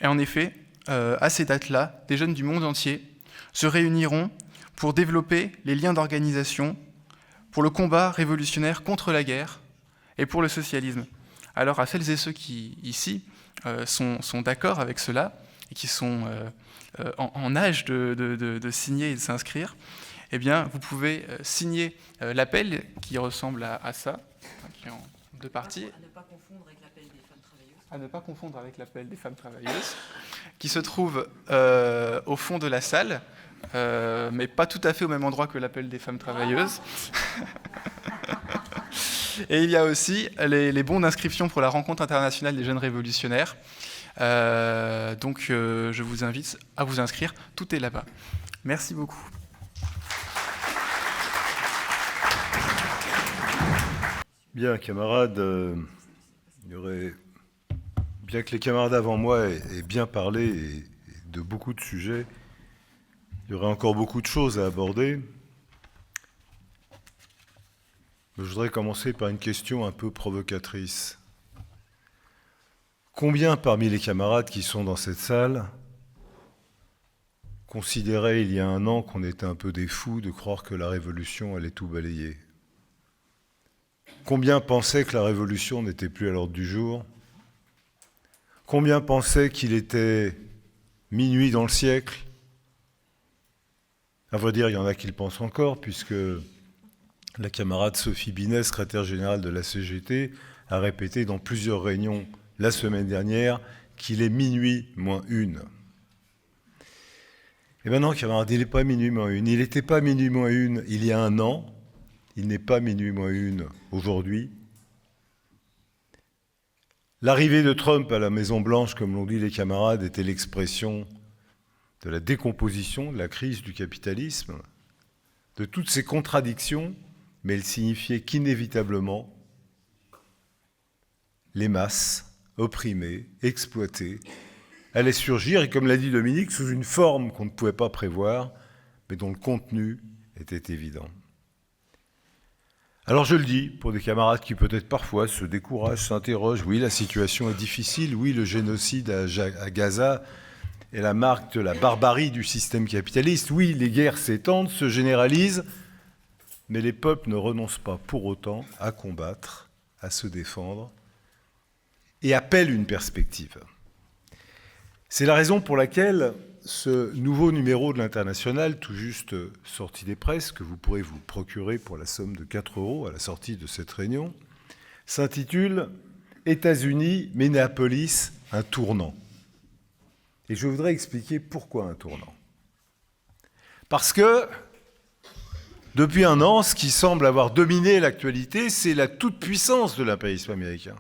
Et en effet, à ces dates-là, des jeunes du monde entier se réuniront pour développer les liens d'organisation pour le combat révolutionnaire contre la guerre et pour le socialisme. Alors à celles et ceux qui, ici, sont d'accord avec cela et qui sont en âge de signer et de s'inscrire, eh bien, vous pouvez signer l'appel qui ressemble à ça, qui est en deux parties. À ne pas confondre avec l'appel des femmes travailleuses. À ne pas confondre avec l'appel des femmes travailleuses, qui se trouve au fond de la salle, mais pas tout à fait au même endroit que l'appel des femmes travailleuses. Et il y a aussi les bons d'inscription pour la rencontre internationale des jeunes révolutionnaires. Donc je vous invite à vous inscrire, tout est là-bas. Merci beaucoup. Bien, camarades, il y aurait, bien que les camarades avant moi aient bien parlé et de beaucoup de sujets, il y aurait encore beaucoup de choses à aborder. Je voudrais commencer par une question un peu provocatrice. Combien parmi les camarades qui sont dans cette salle considéraient il y a un an qu'on était un peu des fous de croire que la Révolution allait tout balayer? Combien pensaient que la Révolution n'était plus à l'ordre du jour? Combien pensaient qu'il était minuit dans le siècle? À vrai dire, il y en a qui le pensent encore, puisque la camarade Sophie Binet, secrétaire générale de la CGT, a répété dans plusieurs réunions la semaine dernière qu'il est minuit moins une. Et maintenant, camarade, il n'est pas minuit moins une. Il n'était pas minuit moins une il y a un an. Il n'est pas minuit moins une aujourd'hui. L'arrivée de Trump à la Maison-Blanche, comme l'ont dit les camarades, était l'expression de la décomposition, de la crise du capitalisme, de toutes ces contradictions, mais elle signifiait qu'inévitablement, les masses opprimées, exploitées, allaient surgir, et comme l'a dit Dominique, sous une forme qu'on ne pouvait pas prévoir, mais dont le contenu était évident. Alors je le dis, pour des camarades qui peut-être parfois se découragent, s'interrogent, oui, la situation est difficile, oui, le génocide à Gaza est la marque de la barbarie du système capitaliste, oui, les guerres s'étendent, se généralisent, mais les peuples ne renoncent pas pour autant à combattre, à se défendre, et appellent une perspective. C'est la raison pour laquelle ce nouveau numéro de l'International, tout juste sorti des presses, que vous pourrez vous procurer pour la somme de 4 € à la sortie de cette réunion, s'intitule « États-Unis, Minneapolis, un tournant ». Et je voudrais expliquer pourquoi un tournant. Parce que, depuis un an, ce qui semble avoir dominé l'actualité, c'est la toute-puissance de l'impérialisme américain.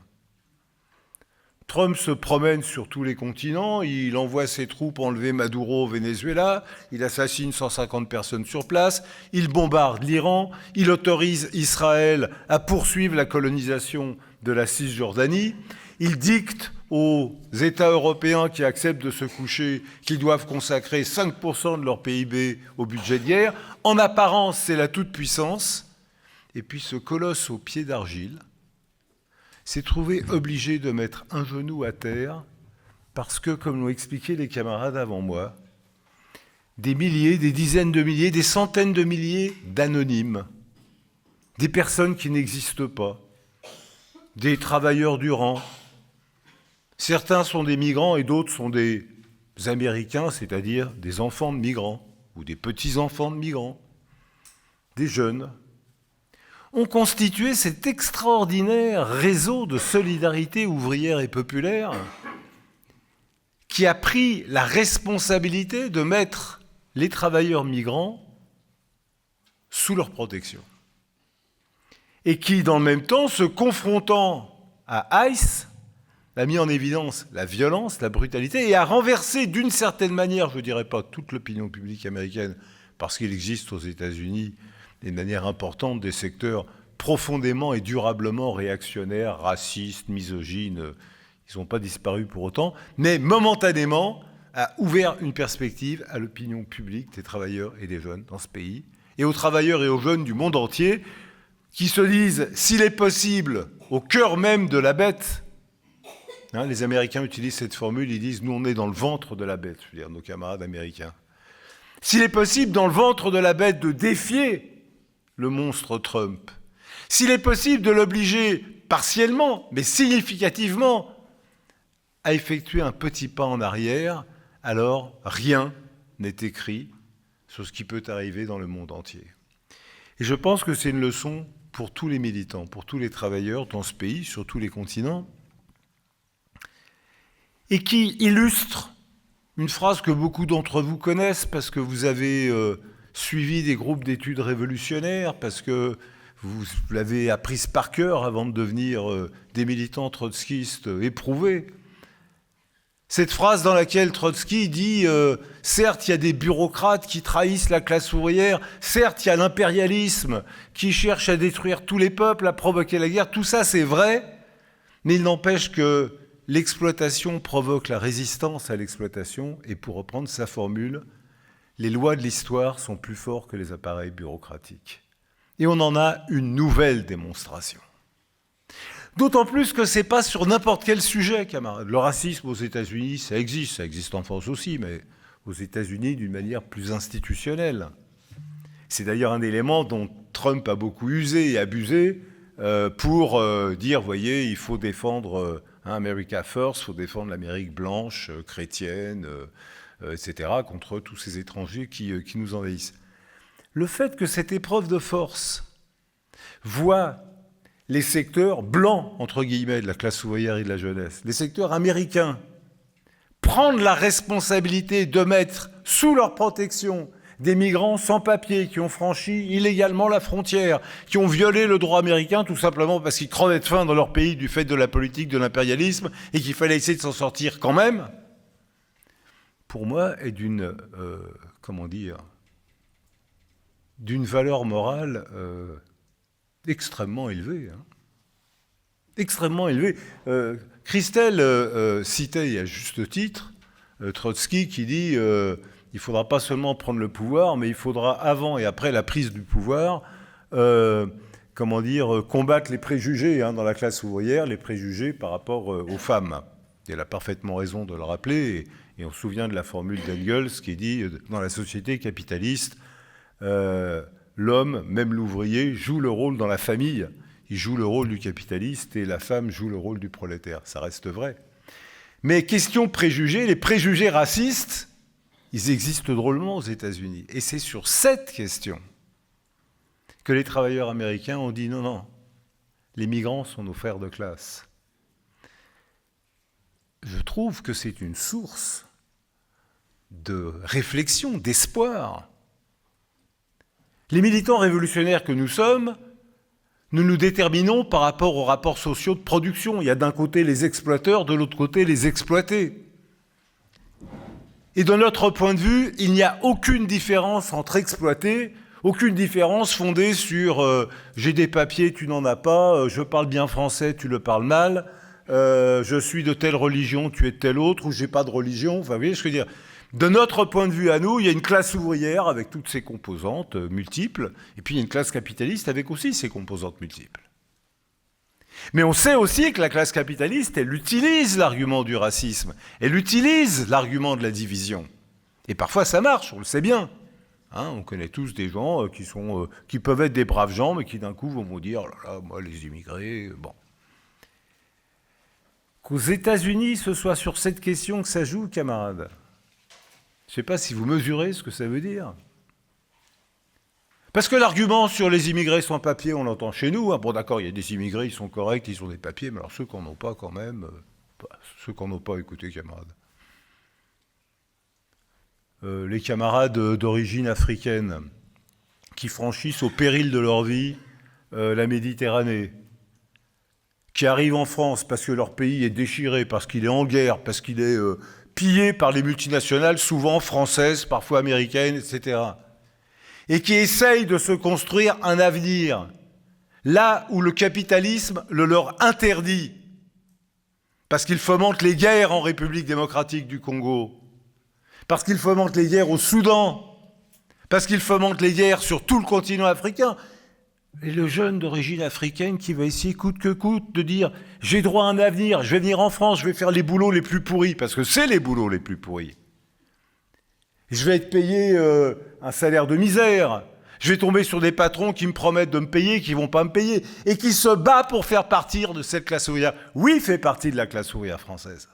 Trump se promène sur tous les continents, il envoie ses troupes enlever Maduro au Venezuela, il assassine 150 personnes sur place, il bombarde l'Iran, il autorise Israël à poursuivre la colonisation de la Cisjordanie, il dicte aux États européens qui acceptent de se coucher qu'ils doivent consacrer 5% de leur PIB au budget de guerre. En apparence, c'est la toute-puissance. Et puis ce colosse aux pieds d'argile s'est trouvé obligé de mettre un genou à terre parce que, comme l'ont expliqué les camarades avant moi, des milliers, des dizaines de milliers, des centaines de milliers d'anonymes, des personnes qui n'existent pas, des travailleurs du rang, certains sont des migrants et d'autres sont des Américains, c'est-à-dire des enfants de migrants ou des petits-enfants de migrants, des jeunes, ont constitué cet extraordinaire réseau de solidarité ouvrière et populaire qui a pris la responsabilité de mettre les travailleurs migrants sous leur protection. Et qui, dans le même temps, se confrontant à ICE, a mis en évidence la violence, la brutalité, et a renversé d'une certaine manière, je ne dirais pas toute l'opinion publique américaine, parce qu'il existe aux États-Unis de manière importante des secteurs profondément et durablement réactionnaires, racistes, misogynes, ils n'ont pas disparu pour autant, mais momentanément a ouvert une perspective à l'opinion publique des travailleurs et des jeunes dans ce pays, et aux travailleurs et aux jeunes du monde entier, qui se disent, s'il est possible, au cœur même de la bête, hein, les Américains utilisent cette formule, ils disent, nous on est dans le ventre de la bête, je veux dire, nos camarades américains. S'il est possible, dans le ventre de la bête, de défier le monstre Trump, s'il est possible de l'obliger partiellement, mais significativement, à effectuer un petit pas en arrière, alors rien n'est écrit sur ce qui peut arriver dans le monde entier. Et je pense que c'est une leçon pour tous les militants, pour tous les travailleurs dans ce pays, sur tous les continents, et qui illustre une phrase que beaucoup d'entre vous connaissent parce que vous avez suivi des groupes d'études révolutionnaires, parce que vous l'avez apprise par cœur avant de devenir des militants trotskistes éprouvés. Cette phrase dans laquelle Trotsky dit « Certes, il y a des bureaucrates qui trahissent la classe ouvrière, certes, il y a l'impérialisme qui cherche à détruire tous les peuples, à provoquer la guerre, tout ça c'est vrai, mais il n'empêche que l'exploitation provoque la résistance à l'exploitation, et pour reprendre sa formule, les lois de l'histoire sont plus forts que les appareils bureaucratiques. » Et on en a une nouvelle démonstration. D'autant plus que ce n'est pas sur n'importe quel sujet, camarades. Le racisme aux États-Unis, ça existe en France aussi, mais aux États-Unis d'une manière plus institutionnelle. C'est d'ailleurs un élément dont Trump a beaucoup usé et abusé pour dire, voyez, il faut défendre America First, il faut défendre l'Amérique blanche, chrétienne, etc., contre tous ces étrangers qui nous envahissent. Le fait que cette épreuve de force voit les secteurs blancs, entre guillemets, de la classe ouvrière et de la jeunesse, les secteurs américains, prendre la responsabilité de mettre sous leur protection des migrants sans papier qui ont franchi illégalement la frontière, qui ont violé le droit américain tout simplement parce qu'ils crevaient de faim dans leur pays du fait de la politique de l'impérialisme et qu'il fallait essayer de s'en sortir quand même, pour moi, est d'une valeur morale extrêmement élevée. Extrêmement élevée. Christelle citait, et à juste titre, Trotsky qui dit il ne faudra pas seulement prendre le pouvoir, mais il faudra, avant et après la prise du pouvoir, combattre les préjugés dans la classe ouvrière, les préjugés par rapport aux femmes. Et elle a parfaitement raison de le rappeler, et on se souvient de la formule d'Engels qui dit dans la société capitaliste, l'homme, même l'ouvrier, joue le rôle dans la famille, il joue le rôle du capitaliste et la femme joue le rôle du prolétaire. Ça reste vrai. Mais question préjugés, les préjugés racistes, ils existent drôlement aux États-Unis. Et c'est sur cette question que les travailleurs américains ont dit non, les migrants sont nos frères de classe. Je trouve que c'est une source de réflexion, d'espoir. Les militants révolutionnaires que nous sommes, nous nous déterminons par rapport aux rapports sociaux de production. Il y a d'un côté les exploiteurs, de l'autre côté les exploités. Et de notre point de vue, il n'y a aucune différence entre exploités, aucune différence fondée sur j'ai des papiers, tu n'en as pas, je parle bien français, tu le parles mal, je suis de telle religion, tu es de telle autre, ou j'ai pas de religion. Enfin, vous voyez ce que je veux dire. De notre point de vue à nous, il y a une classe ouvrière avec toutes ses composantes multiples, et puis il y a une classe capitaliste avec aussi ses composantes multiples. Mais on sait aussi que la classe capitaliste, elle utilise l'argument du racisme, elle utilise l'argument de la division. Et parfois ça marche, on le sait bien. On connaît tous des gens qui peuvent être des braves gens, mais qui d'un coup vont vous dire « Oh là là, moi les immigrés, bon ». Qu'aux États-Unis, ce soit sur cette question que ça joue, camarades. Je ne sais pas si vous mesurez ce que ça veut dire. Parce que l'argument sur les immigrés sans papier, on l'entend chez nous. Bon, d'accord, il y a des immigrés, ils sont corrects, ils ont des papiers, mais alors ceux qui n'en ont pas quand même, ceux qui n'en ont pas, écoutez, camarades. Les camarades d'origine africaine qui franchissent au péril de leur vie la Méditerranée, qui arrivent en France parce que leur pays est déchiré, parce qu'il est en guerre, parce qu'il est pillé par les multinationales, souvent françaises, parfois américaines, etc. Et qui essayent de se construire un avenir là où le capitalisme le leur interdit, parce qu'il fomente les guerres en République démocratique du Congo, parce qu'il fomente les guerres au Soudan, parce qu'il fomente les guerres sur tout le continent africain. Et le jeune d'origine africaine qui va essayer coûte que coûte de dire « j'ai droit à un avenir, je vais venir en France, je vais faire les boulots les plus pourris », parce que c'est les boulots les plus pourris. Je vais être payé un salaire de misère, je vais tomber sur des patrons qui me promettent de me payer, qui ne vont pas me payer, et qui se bat pour faire partir de cette classe ouvrière. Oui, il fait partie de la classe ouvrière française.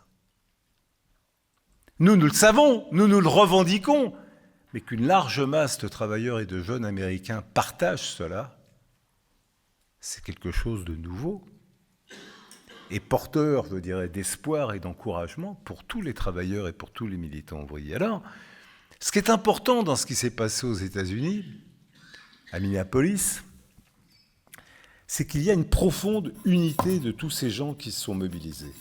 Nous le savons, nous le revendiquons, mais qu'une large masse de travailleurs et de jeunes américains partagent cela, c'est quelque chose de nouveau et porteur, je dirais, d'espoir et d'encouragement pour tous les travailleurs et pour tous les militants ouvriers. Alors, ce qui est important dans ce qui s'est passé aux États-Unis, à Minneapolis, c'est qu'il y a une profonde unité de tous ces gens qui se sont mobilisés.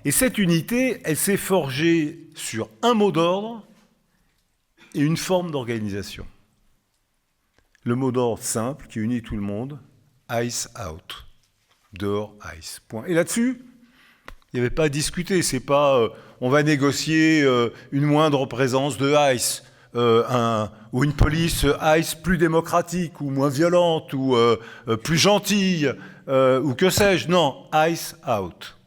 Et cette unité, elle s'est forgée sur un mot d'ordre et une forme d'organisation. Le mot d'ordre simple qui unit tout le monde, ice out, dehors ice, point. Et là-dessus, il n'y avait pas à discuter, c'est pas on va négocier une moindre présence de ice, ou une police ICE plus démocratique, ou moins violente, ou plus gentille, ou que sais-je. Non, ICE out.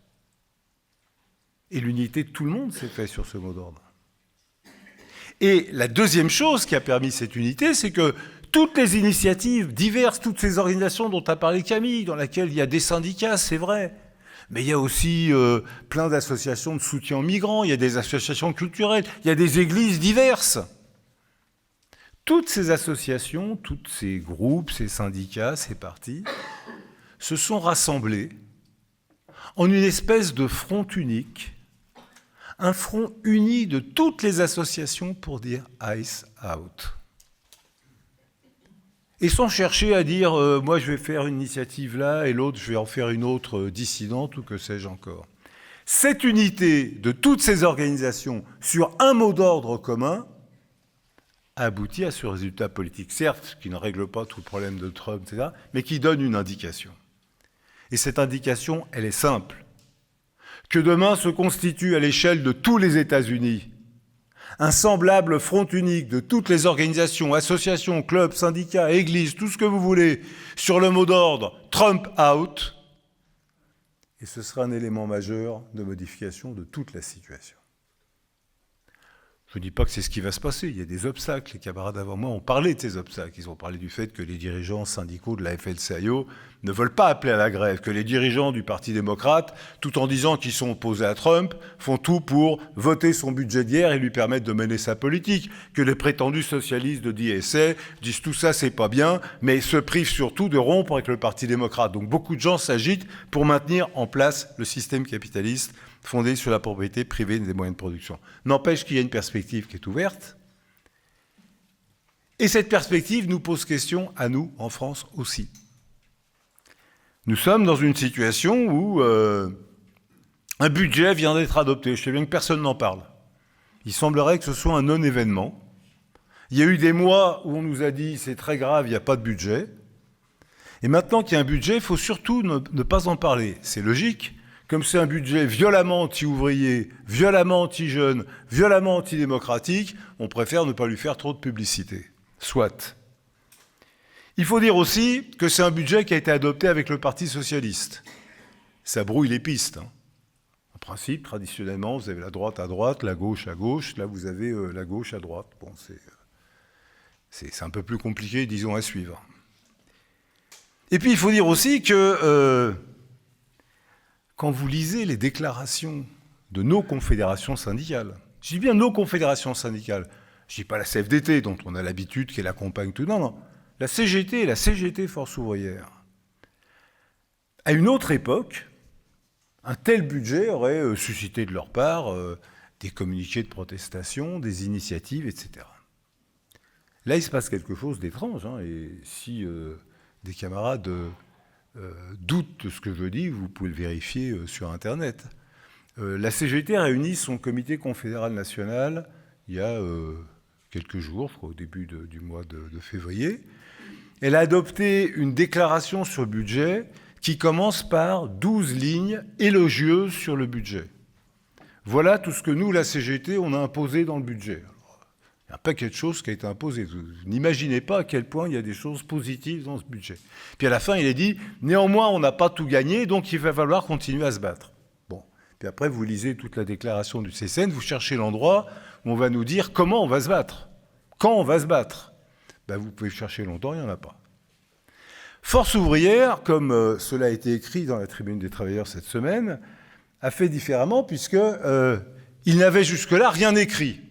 Et l'unité de tout le monde s'est faite sur ce mot d'ordre. Et la deuxième chose qui a permis cette unité, c'est que toutes les initiatives diverses, toutes ces organisations dont a parlé Camille, dans lesquelles il y a des syndicats, c'est vrai, mais il y a aussi plein d'associations de soutien aux migrants, il y a des associations culturelles, il y a des églises diverses. Toutes ces associations, tous ces groupes, ces syndicats, ces partis, se sont rassemblés en une espèce de front unique, un front uni de toutes les associations pour dire « ICE out ». Et sans chercher à dire moi je vais faire une initiative là et l'autre je vais en faire une autre dissidente ou que sais-je encore. Cette unité de toutes ces organisations sur un mot d'ordre commun a abouti à ce résultat politique, certes qui ne règle pas tout le problème de Trump, etc., mais qui donne une indication. Et cette indication, elle est simple. Que demain se constitue à l'échelle de tous les États-Unis un semblable front unique de toutes les organisations, associations, clubs, syndicats, églises, tout ce que vous voulez, sur le mot d'ordre « Trump out », et ce sera un élément majeur de modification de toute la situation. Je ne dis pas que c'est ce qui va se passer, il y a des obstacles. Les camarades avant moi ont parlé de ces obstacles. Ils ont parlé du fait que les dirigeants syndicaux de la FL-CIO ne veulent pas appeler à la grève, que les dirigeants du Parti démocrate, tout en disant qu'ils sont opposés à Trump, font tout pour voter son budget d'hier et lui permettre de mener sa politique, que les prétendus socialistes de DSA disent tout ça c'est pas bien, mais se privent surtout de rompre avec le Parti démocrate. Donc beaucoup de gens s'agitent pour maintenir en place le système capitaliste fondé sur la propriété privée des moyens de production. N'empêche qu'il y a une perspective qui est ouverte. Et cette perspective nous pose question à nous, en France aussi. Nous sommes dans une situation où un budget vient d'être adopté. Je sais bien que personne n'en parle. Il semblerait que ce soit un non-événement. Il y a eu des mois où on nous a dit c'est très grave, il n'y a pas de budget. Et maintenant qu'il y a un budget, il faut surtout ne pas en parler. C'est logique. Comme c'est un budget violemment anti-ouvrier, violemment anti-jeune, violemment anti-démocratique, on préfère ne pas lui faire trop de publicité. Soit. Il faut dire aussi que c'est un budget qui a été adopté avec le Parti socialiste. Ça brouille les pistes. En principe, traditionnellement, vous avez la droite à droite, la gauche à gauche. Là, vous avez la gauche à droite. Bon, c'est un peu plus compliqué, disons, à suivre. Et puis, il faut dire aussi que quand vous lisez les déclarations de nos confédérations syndicales, je dis bien nos confédérations syndicales, je ne dis pas la CFDT, dont on a l'habitude qu'elle accompagne tout, non, la CGT et la CGT Force ouvrière. À une autre époque, un tel budget aurait suscité de leur part des communiqués de protestation, des initiatives, etc. Là, il se passe quelque chose d'étrange, et si des camarades doutent de ce que je dis, vous pouvez le vérifier sur Internet. La CGT a réuni son comité confédéral national il y a quelques jours, je crois au début du mois de février. Elle a adopté une déclaration sur le budget qui commence par 12 lignes élogieuses sur le budget. Voilà tout ce que nous, la CGT, on a imposé dans le budget. Il y a un paquet de choses qui a été imposé. Vous n'imaginez pas à quel point il y a des choses positives dans ce budget. Puis à la fin, il est dit, néanmoins, on n'a pas tout gagné, donc il va falloir continuer à se battre. Bon. Puis après, vous lisez toute la déclaration du CCN, vous cherchez l'endroit où on va nous dire comment on va se battre. Quand on va se battre. Ben, vous pouvez chercher longtemps, il n'y en a pas. Force ouvrière, comme cela a été écrit dans la Tribune des travailleurs cette semaine, a fait différemment puisqu'il n'avait jusque-là rien écrit.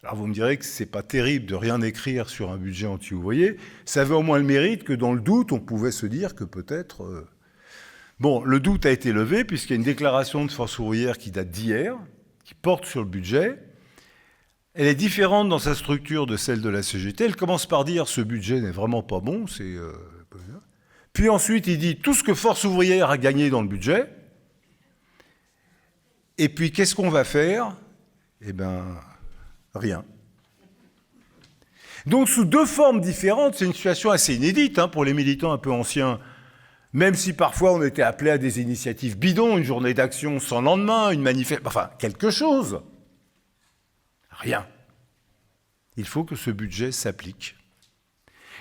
Alors vous me direz que ce n'est pas terrible de rien écrire sur un budget anti-ouvrier. Ça avait au moins le mérite que dans le doute, on pouvait se dire que peut-être... Bon, le doute a été levé puisqu'il y a une déclaration de Force ouvrière qui date d'hier, qui porte sur le budget. Elle est différente dans sa structure de celle de la CGT. Elle commence par dire « ce budget n'est vraiment pas bon ». Puis ensuite, il dit « tout ce que Force ouvrière a gagné dans le budget ». Et puis, qu'est-ce qu'on va faire ? Eh bien... rien. Donc, sous deux formes différentes, c'est une situation assez inédite pour les militants un peu anciens, même si parfois on était appelé à des initiatives bidons, une journée d'action sans lendemain, une manifestation, enfin, quelque chose. Rien. Il faut que ce budget s'applique.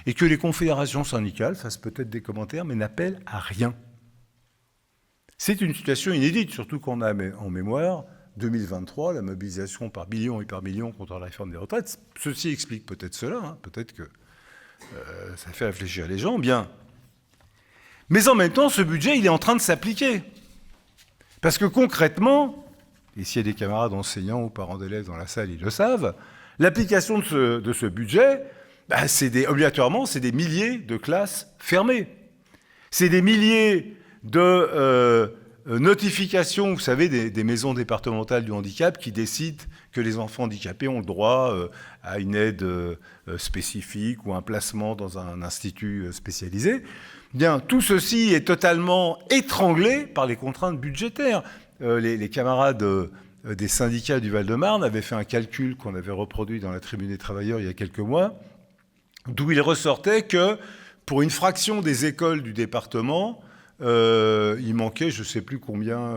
Et que les confédérations syndicales fassent peut-être des commentaires, mais n'appellent à rien. C'est une situation inédite, surtout qu'on a en mémoire 2023, la mobilisation par millions et par millions contre la réforme des retraites. Ceci explique peut-être cela, hein, peut-être que ça fait réfléchir les gens, bien. Mais en même temps, ce budget, il est en train de s'appliquer. Parce que concrètement, et s'il y a des camarades enseignants ou parents d'élèves dans la salle, ils le savent, l'application de ce budget, obligatoirement, c'est des milliers de classes fermées. C'est des milliers de notifications, vous savez, des maisons départementales du handicap qui décident que les enfants handicapés ont le droit à une aide spécifique ou un placement dans un institut spécialisé. Bien, tout ceci est totalement étranglé par les contraintes budgétaires. Les camarades des syndicats du Val-de-Marne avaient fait un calcul qu'on avait reproduit dans la Tribune des Travailleurs il y a quelques mois, d'où il ressortait que pour une fraction des écoles du département, il manquait je ne sais plus combien,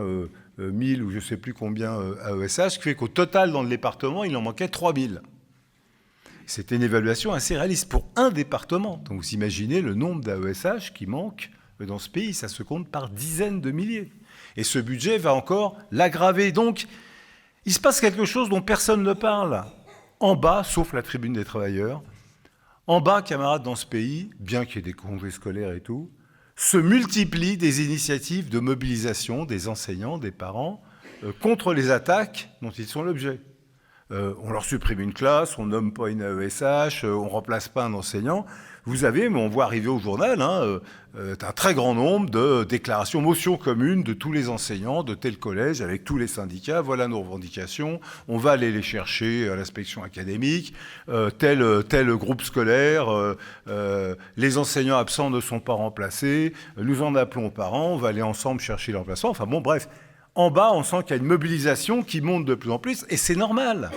1000 ou je ne sais plus combien AESH, ce qui fait qu'au total dans le département, il en manquait 3000. C'était une évaluation assez réaliste pour un département. Donc vous imaginez le nombre d'AESH qui manquent dans ce pays, ça se compte par dizaines de milliers. Et ce budget va encore l'aggraver. Donc il se passe quelque chose dont personne ne parle. En bas, sauf la Tribune des Travailleurs, en bas, camarades, dans ce pays, bien qu'il y ait des congés scolaires et tout, se multiplient des initiatives de mobilisation des enseignants, des parents, contre les attaques dont ils sont l'objet. On leur supprime une classe, on nomme pas une AESH, on remplace pas un enseignant. Vous avez, mais on voit arriver au journal, un très grand nombre de déclarations, motions communes de tous les enseignants de tel collège avec tous les syndicats. Voilà nos revendications. On va aller les chercher à l'inspection académique. Tel groupe scolaire, les enseignants absents ne sont pas remplacés. Nous en appelons aux parents. On va aller ensemble chercher les remplaçants. Enfin bon, bref. En bas, on sent qu'il y a une mobilisation qui monte de plus en plus, et c'est normal.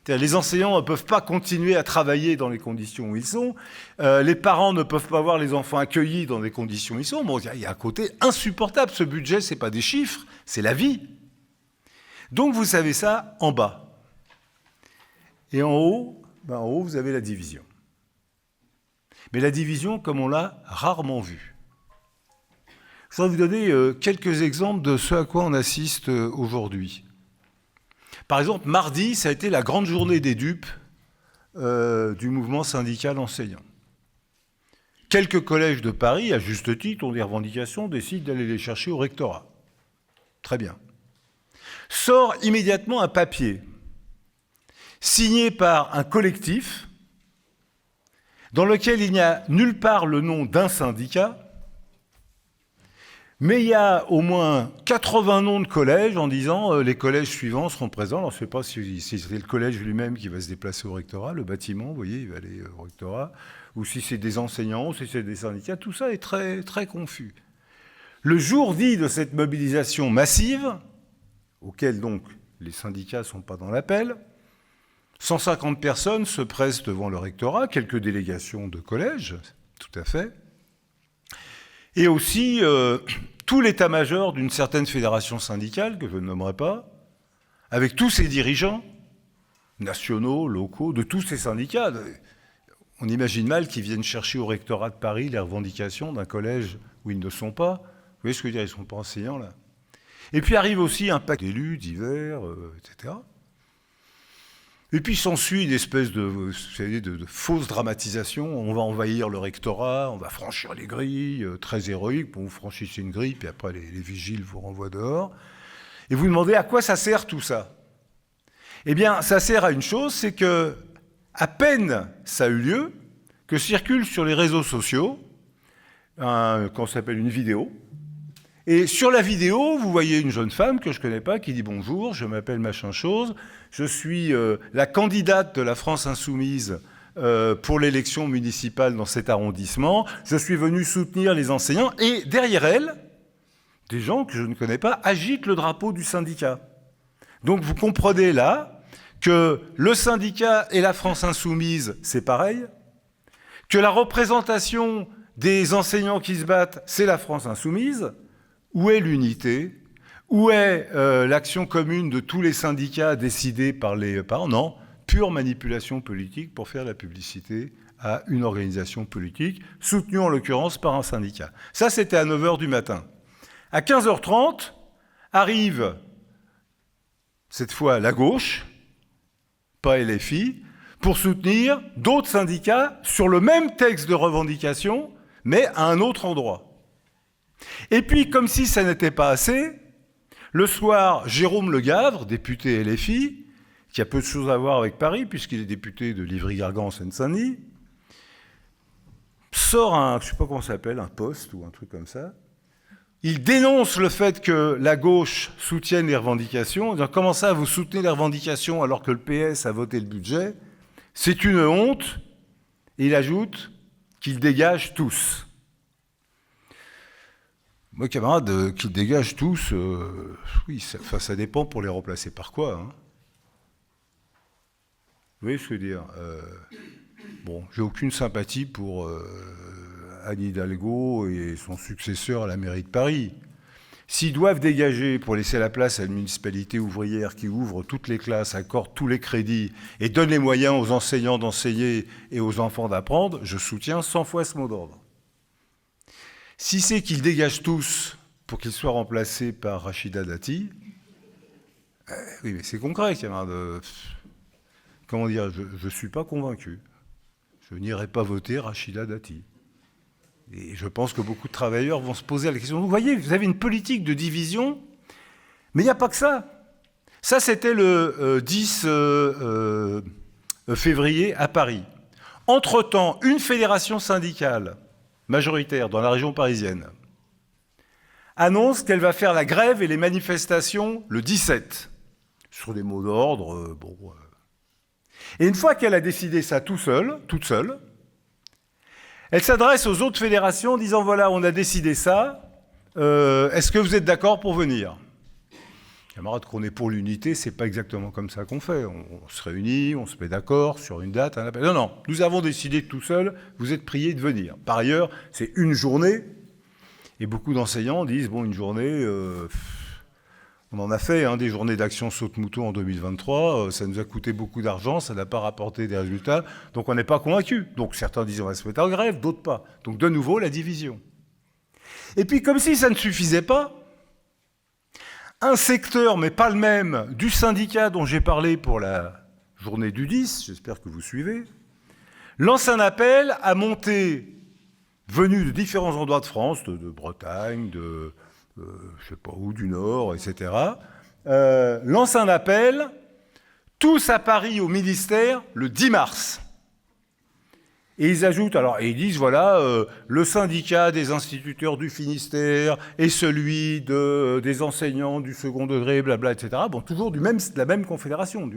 Les enseignants ne peuvent pas continuer à travailler dans les conditions où ils sont. Les parents ne peuvent pas voir les enfants accueillis dans les conditions où ils sont. Bon, il y a un côté insupportable. Ce budget, ce n'est pas des chiffres, c'est la vie. Donc, vous savez ça en bas. Et en haut, vous avez la division. Mais la division, comme on l'a rarement vue. Je voudrais vous donner quelques exemples de ce à quoi on assiste aujourd'hui. Par exemple, mardi, ça a été la grande journée des dupes du mouvement syndical enseignant. Quelques collèges de Paris, à juste titre, ont des revendications, décident d'aller les chercher au rectorat. Très bien. Sort immédiatement un papier signé par un collectif dans lequel il n'y a nulle part le nom d'un syndicat, mais il y a au moins 80 noms de collèges en disant les collèges suivants seront présents. Alors, je ne sais pas si c'est le collège lui-même qui va se déplacer au rectorat, le bâtiment, vous voyez, il va aller au rectorat, ou si c'est des enseignants, ou si c'est des syndicats, tout ça est très, très confus. Le jour dit de cette mobilisation massive, auquel donc les syndicats ne sont pas dans l'appel, 150 personnes se pressent devant le rectorat, quelques délégations de collèges, tout à fait, et aussi tout l'état-major d'une certaine fédération syndicale, que je ne nommerai pas, avec tous ses dirigeants, nationaux, locaux, de tous ces syndicats. On imagine mal qu'ils viennent chercher au rectorat de Paris les revendications d'un collège où ils ne sont pas. Vous voyez ce que je veux dire, ils ne sont pas enseignants, là. Et puis arrive aussi un paquet d'élus divers, etc. Et puis s'ensuit une espèce de fausse dramatisation. On va envahir le rectorat, on va franchir les grilles, très héroïque. Bon, vous franchissez une grille, puis après les vigiles vous renvoient dehors. Et vous demandez à quoi ça sert tout ça? Eh bien, ça sert à une chose, c'est que à peine ça a eu lieu, que circule sur les réseaux sociaux, qu'on s'appelle une vidéo. Et sur la vidéo, vous voyez une jeune femme que je ne connais pas qui dit « Bonjour, je m'appelle machin chose, je suis la candidate de la France Insoumise pour l'élection municipale dans cet arrondissement, je suis venue soutenir les enseignants. » Et derrière elle, des gens que je ne connais pas agitent le drapeau du syndicat. Donc vous comprenez là que le syndicat et la France Insoumise, c'est pareil, que la représentation des enseignants qui se battent, c'est la France Insoumise. Où est l'unité? Où est l'action commune de tous les syndicats décidés par les parents? Non, pure manipulation politique pour faire la publicité à une organisation politique, soutenue en l'occurrence par un syndicat. Ça, c'était à 9h du matin. À 15h30, arrive, cette fois la gauche, pas LFI, pour soutenir d'autres syndicats sur le même texte de revendication, mais à un autre endroit. Et puis, comme si ça n'était pas assez, le soir, Jérôme Le Gavre, député LFI, qui a peu de choses à voir avec Paris, puisqu'il est député de Livry-Gargan en Seine-Saint-Denis, sort un, je ne sais pas comment ça s'appelle, un post ou un truc comme ça. Il dénonce le fait que la gauche soutienne les revendications, en disant « Comment ça, vous soutenez les revendications alors que le PS a voté le budget ? C'est une honte !» Et il ajoute qu'ils dégagent tous. Moi, camarades, qu'ils dégagent tous, oui, ça dépend pour les remplacer par quoi, hein. Vous voyez ce que je veux dire ? Bon, j'ai aucune sympathie pour Anne Hidalgo et son successeur à la mairie de Paris. S'ils doivent dégager pour laisser la place à une municipalité ouvrière qui ouvre toutes les classes, accorde tous les crédits et donne les moyens aux enseignants d'enseigner et aux enfants d'apprendre, je soutiens 100 fois ce mot d'ordre. Si c'est qu'ils dégagent tous pour qu'ils soient remplacés par Rachida Dati, oui, mais c'est concret, camarade. Comment dire, je ne suis pas convaincu. Je n'irai pas voter Rachida Dati. Et je pense que beaucoup de travailleurs vont se poser la question. Vous voyez, vous avez une politique de division, mais il n'y a pas que ça. Ça, c'était le 10 février à Paris. Entre-temps, une fédération syndicale majoritaire dans la région parisienne annonce qu'elle va faire la grève et les manifestations le 17, sur des mots d'ordre, Et une fois qu'elle a décidé ça toute seule, elle s'adresse aux autres fédérations en disant « Voilà, on a décidé ça, est-ce que vous êtes d'accord pour venir ?» Camarades, qu'on est pour l'unité, c'est pas exactement comme ça qu'on fait. On se réunit, on se met d'accord sur une date, un appel. Non, nous avons décidé tout seul, vous êtes priés de venir. Par ailleurs, c'est une journée, et beaucoup d'enseignants disent « Bon, une journée... On en a fait des journées d'action saute-mouton en 2023, ça nous a coûté beaucoup d'argent, ça n'a pas rapporté des résultats, donc on n'est pas convaincus. Donc certains disent on va se mettre en grève, d'autres pas. Donc de nouveau, la division. Et puis comme si ça ne suffisait pas, un secteur, mais pas le même, du syndicat dont j'ai parlé pour la journée du 10, j'espère que vous suivez, lance un appel à monter, venu de différents endroits de France, de Bretagne, de... je ne sais pas où, du Nord, etc., lance un appel, tous à Paris au ministère, le 10 mars. Et ils ajoutent, et ils disent, voilà, le syndicat des instituteurs du Finistère et celui des enseignants du second degré, blabla, etc., bon, toujours de la même confédération.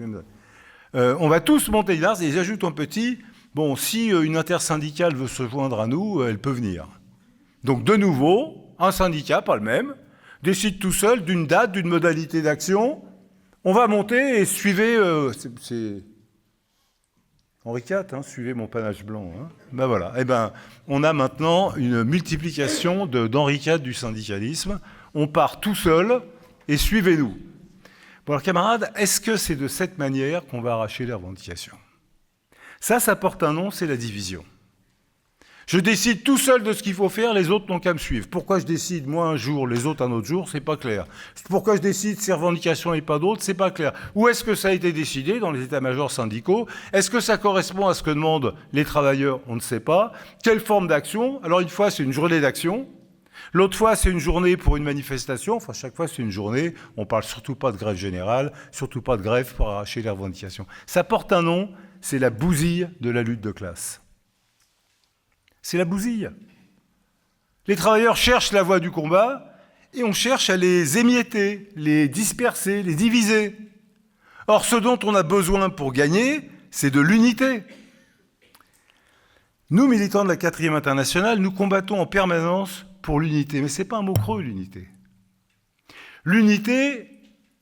On va tous monter 10 mars, et ils ajoutent en petit, bon, si une intersyndicale veut se joindre à nous, elle peut venir. Donc, de nouveau... Un syndicat, pas le même, décide tout seul d'une date, d'une modalité d'action. On va monter et suivez... c'est Henri IV, suivez mon panache blanc. Ben voilà. On a maintenant une multiplication d'Henri IV du syndicalisme. On part tout seul et suivez-nous. Bon, alors camarades, est-ce que c'est de cette manière qu'on va arracher les revendications ? Ça porte un nom, c'est la division. Je décide tout seul de ce qu'il faut faire, les autres n'ont qu'à me suivre. Pourquoi je décide, moi, un jour, les autres un autre jour, c'est pas clair. Pourquoi je décide ces revendications et pas d'autres, c'est pas clair. Où est-ce que ça a été décidé dans les états-majors syndicaux ? Est-ce que ça correspond à ce que demandent les travailleurs ? On ne sait pas. Quelle forme d'action ? Alors, une fois, c'est une journée d'action. L'autre fois, c'est une journée pour une manifestation. Enfin, chaque fois, c'est une journée. On parle surtout pas de grève générale, surtout pas de grève pour arracher les revendications. Ça porte un nom, c'est la bousille de la lutte de classe. C'est la bousille. Les travailleurs cherchent la voie du combat et on cherche à les émietter, les disperser, les diviser. Or, ce dont on a besoin pour gagner, c'est de l'unité. Nous, militants de la 4e internationale, nous combattons en permanence pour l'unité. Mais ce n'est pas un mot creux, l'unité. L'unité,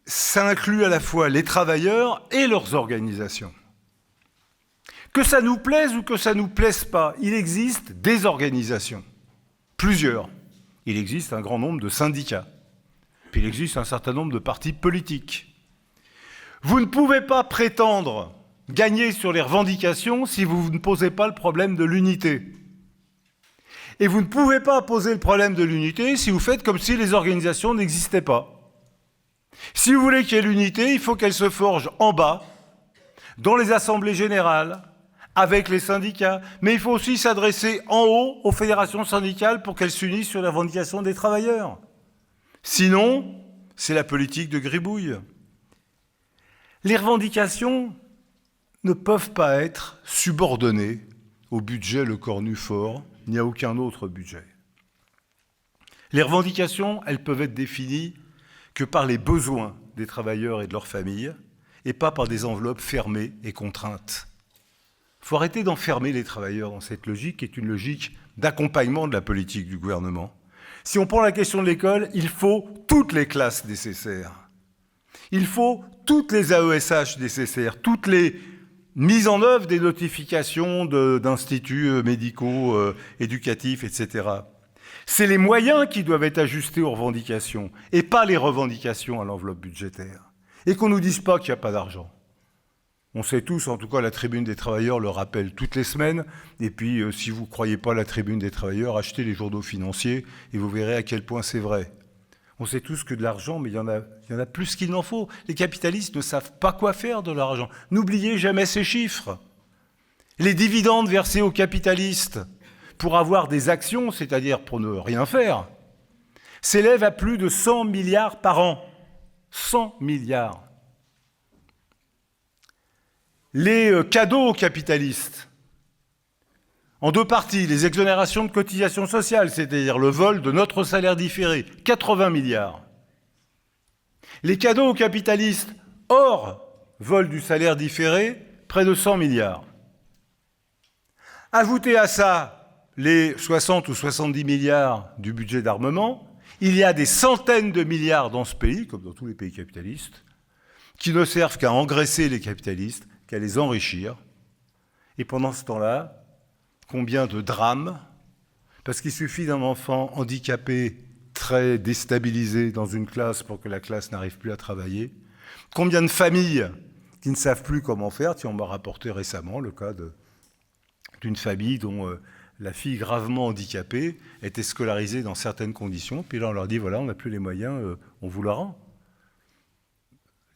ça inclut à la fois les travailleurs et leurs organisations. Que ça nous plaise ou que ça ne nous plaise pas, il existe des organisations, plusieurs. Il existe un grand nombre de syndicats, puis il existe un certain nombre de partis politiques. Vous ne pouvez pas prétendre gagner sur les revendications si vous ne posez pas le problème de l'unité. Et vous ne pouvez pas poser le problème de l'unité si vous faites comme si les organisations n'existaient pas. Si vous voulez qu'il y ait l'unité, il faut qu'elle se forge en bas, dans les assemblées générales, avec les syndicats. Mais il faut aussi s'adresser en haut aux fédérations syndicales pour qu'elles s'unissent sur les revendications des travailleurs. Sinon, c'est la politique de gribouille. Les revendications ne peuvent pas être subordonnées au budget Le Cornu-Faure, ni à aucun autre budget. Les revendications, elles peuvent être définies que par les besoins des travailleurs et de leurs familles, et pas par des enveloppes fermées et contraintes. Il faut arrêter d'enfermer les travailleurs dans cette logique, qui est une logique d'accompagnement de la politique du gouvernement. Si on prend la question de l'école, il faut toutes les classes nécessaires. Il faut toutes les AESH nécessaires, toutes les mises en œuvre des notifications d'instituts médicaux, éducatifs, etc. C'est les moyens qui doivent être ajustés aux revendications, et pas les revendications à l'enveloppe budgétaire. Et qu'on ne nous dise pas qu'il n'y a pas d'argent. On sait tous, en tout cas la Tribune des travailleurs le rappelle toutes les semaines, et puis si vous ne croyez pas la Tribune des travailleurs, achetez les journaux financiers, et vous verrez à quel point c'est vrai. On sait tous que de l'argent, mais il y en a plus qu'il n'en faut. Les capitalistes ne savent pas quoi faire de l'argent. N'oubliez jamais ces chiffres. Les dividendes versés aux capitalistes pour avoir des actions, c'est-à-dire pour ne rien faire, s'élèvent à plus de 100 milliards par an. 100 milliards. Les cadeaux aux capitalistes, en deux parties, les exonérations de cotisations sociales, c'est-à-dire le vol de notre salaire différé, 80 milliards. Les cadeaux aux capitalistes, hors vol du salaire différé, près de 100 milliards. Ajoutez à ça les 60 ou 70 milliards du budget d'armement, il y a des centaines de milliards dans ce pays, comme dans tous les pays capitalistes, qui ne servent qu'à engraisser les capitalistes, qu'à les enrichir. Et pendant ce temps-là, combien de drames, parce qu'il suffit d'un enfant handicapé, très déstabilisé dans une classe pour que la classe n'arrive plus à travailler. Combien de familles qui ne savent plus comment faire. Tiens, on m'a rapporté récemment le cas d'une famille dont la fille gravement handicapée était scolarisée dans certaines conditions, puis là on leur dit, voilà, on n'a plus les moyens, on vous la rend.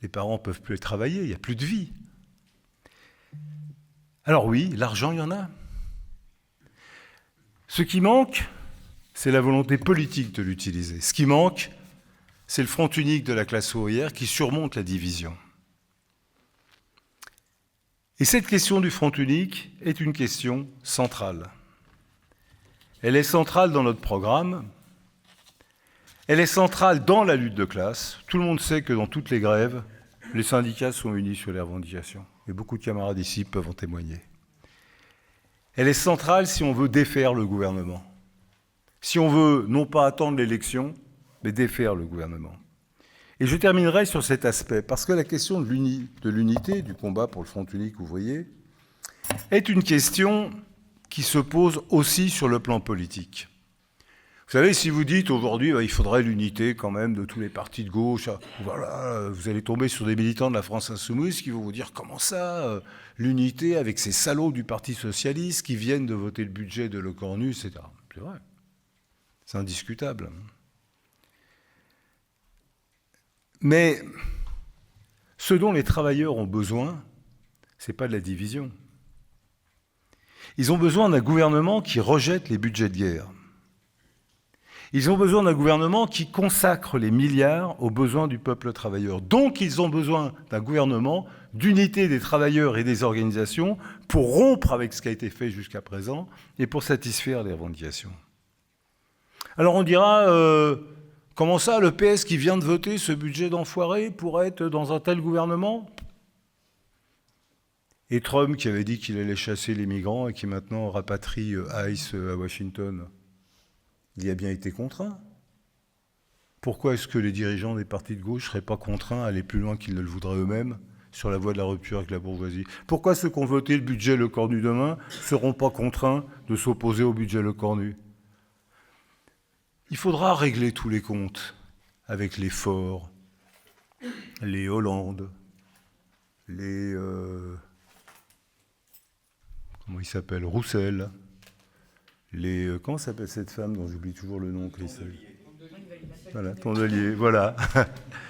Les parents ne peuvent plus travailler, il n'y a plus de vie. Alors oui, l'argent, il y en a. Ce qui manque, c'est la volonté politique de l'utiliser. Ce qui manque, c'est le front unique de la classe ouvrière qui surmonte la division. Et cette question du front unique est une question centrale. Elle est centrale dans notre programme, elle est centrale dans la lutte de classe. Tout le monde sait que dans toutes les grèves, les syndicats sont unis sur les revendications. Et beaucoup de camarades ici peuvent en témoigner. Elle est centrale si on veut défaire le gouvernement. Si on veut non pas attendre l'élection, mais défaire le gouvernement. Et je terminerai sur cet aspect, parce que la question de l'unité, du combat pour le front unique ouvrier, est une question qui se pose aussi sur le plan politique. Vous savez, si vous dites aujourd'hui il faudrait l'unité quand même de tous les partis de gauche, voilà, vous allez tomber sur des militants de la France insoumise qui vont vous dire comment ça, l'unité avec ces salauds du Parti socialiste qui viennent de voter le budget de Le Cornu, etc. C'est vrai, c'est indiscutable. Mais ce dont les travailleurs ont besoin, ce n'est pas de la division. Ils ont besoin d'un gouvernement qui rejette les budgets de guerre. Ils ont besoin d'un gouvernement qui consacre les milliards aux besoins du peuple travailleur. Donc, ils ont besoin d'un gouvernement d'unité des travailleurs et des organisations pour rompre avec ce qui a été fait jusqu'à présent et pour satisfaire les revendications. Alors, on dira, comment ça, le PS qui vient de voter ce budget d'enfoiré pourrait être dans un tel gouvernement ? Et Trump qui avait dit qu'il allait chasser les migrants et qui maintenant rapatrie ICE à Washington, il y a bien été contraint. Pourquoi est-ce que les dirigeants des partis de gauche ne seraient pas contraints à aller plus loin qu'ils ne le voudraient eux-mêmes sur la voie de la rupture avec la bourgeoisie ? Pourquoi ceux qui ont voté le budget Le Cornu demain ne seront pas contraints de s'opposer au budget Le Cornu ? Il faudra régler tous les comptes avec les Faure, les Hollande, les comment il s'appelle, Roussel, comment s'appelle cette femme dont j'oublie toujours le nom, Christelle ? Voilà, Tondelier, voilà. Je ne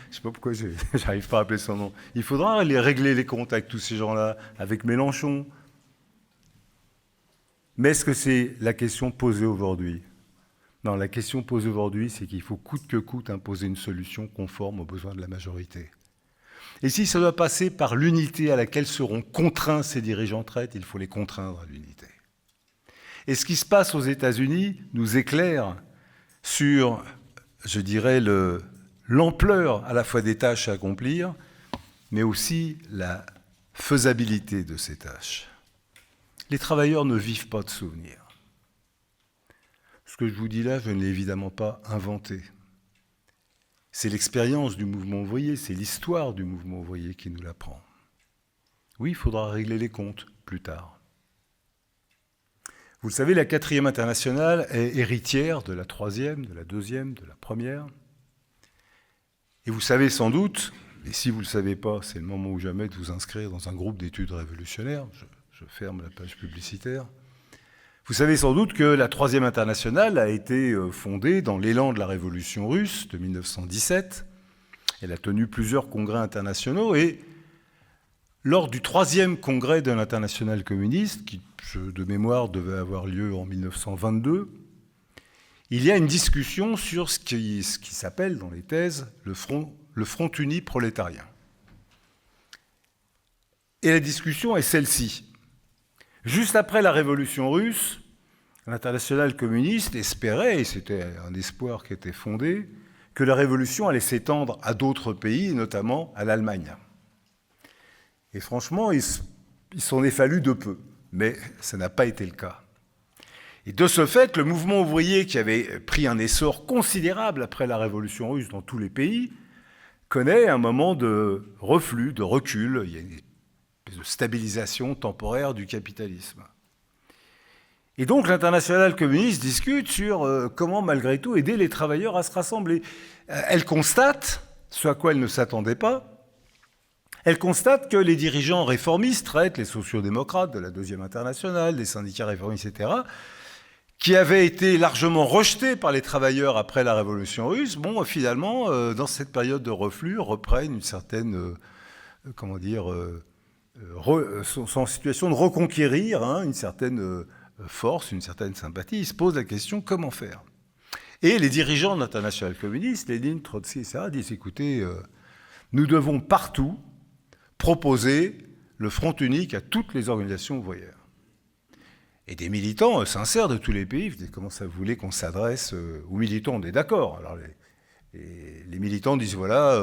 sais pas pourquoi j'arrive pas à rappeler son nom. Il faudra régler les comptes avec tous ces gens-là, avec Mélenchon. Mais est-ce que c'est la question posée aujourd'hui ? Non, la question posée aujourd'hui, c'est qu'il faut coûte que coûte imposer une solution conforme aux besoins de la majorité. Et si ça doit passer par l'unité à laquelle seront contraints ces dirigeants de retraite, il faut les contraindre à l'unité. Et ce qui se passe aux États-Unis nous éclaire sur, je dirais, l'ampleur à la fois des tâches à accomplir, mais aussi la faisabilité de ces tâches. Les travailleurs ne vivent pas de souvenirs. Ce que je vous dis là, je ne l'ai évidemment pas inventé. C'est l'expérience du mouvement ouvrier, c'est l'histoire du mouvement ouvrier qui nous l'apprend. Oui, il faudra régler les comptes plus tard. Vous le savez, la 4e internationale est héritière de la 3e, de la 2e, de la 1re. Et vous savez sans doute, et si vous ne le savez pas, c'est le moment ou jamais de vous inscrire dans un groupe d'études révolutionnaires. Je ferme la page publicitaire. Vous savez sans doute que la 3e internationale a été fondée dans l'élan de la révolution russe de 1917. Elle a tenu plusieurs congrès internationaux et lors du 3e congrès de l'internationale communiste, qui de mémoire devait avoir lieu en 1922, il y a une discussion sur ce qui s'appelle dans les thèses le front uni prolétarien. Et la discussion est celle-ci. Juste après la révolution russe, l'internationale communiste espérait, et c'était un espoir qui était fondé, que la révolution allait s'étendre à d'autres pays, notamment à l'Allemagne. Et franchement, il s'en est fallu de peu, mais ça n'a pas été le cas. Et de ce fait, le mouvement ouvrier, qui avait pris un essor considérable après la révolution russe dans tous les pays, connaît un moment de reflux, de recul. Il y a une espèce de stabilisation temporaire du capitalisme. Et donc l'internationale communiste discute sur comment, malgré tout, aider les travailleurs à se rassembler. Elle constate, ce à quoi elle ne s'attendait pas, elle constate que les dirigeants réformistes, les sociodémocrates de la 2e internationale, les syndicats réformistes, etc., qui avaient été largement rejetés par les travailleurs après la révolution russe, finalement, dans cette période de reflux, reprennent une certaine, sont en situation de reconquérir une certaine force, une certaine sympathie. Ils se posent la question, comment faire ? Et les dirigeants de l'internationale communiste, Lénine, Trotsky, etc., disent, écoutez, nous devons partout proposer le front unique à toutes les organisations ouvrières. Et des militants sincères de tous les pays, vous dites, comment ça vous voulez qu'on s'adresse aux militants ? On est d'accord. Alors les militants disent, voilà,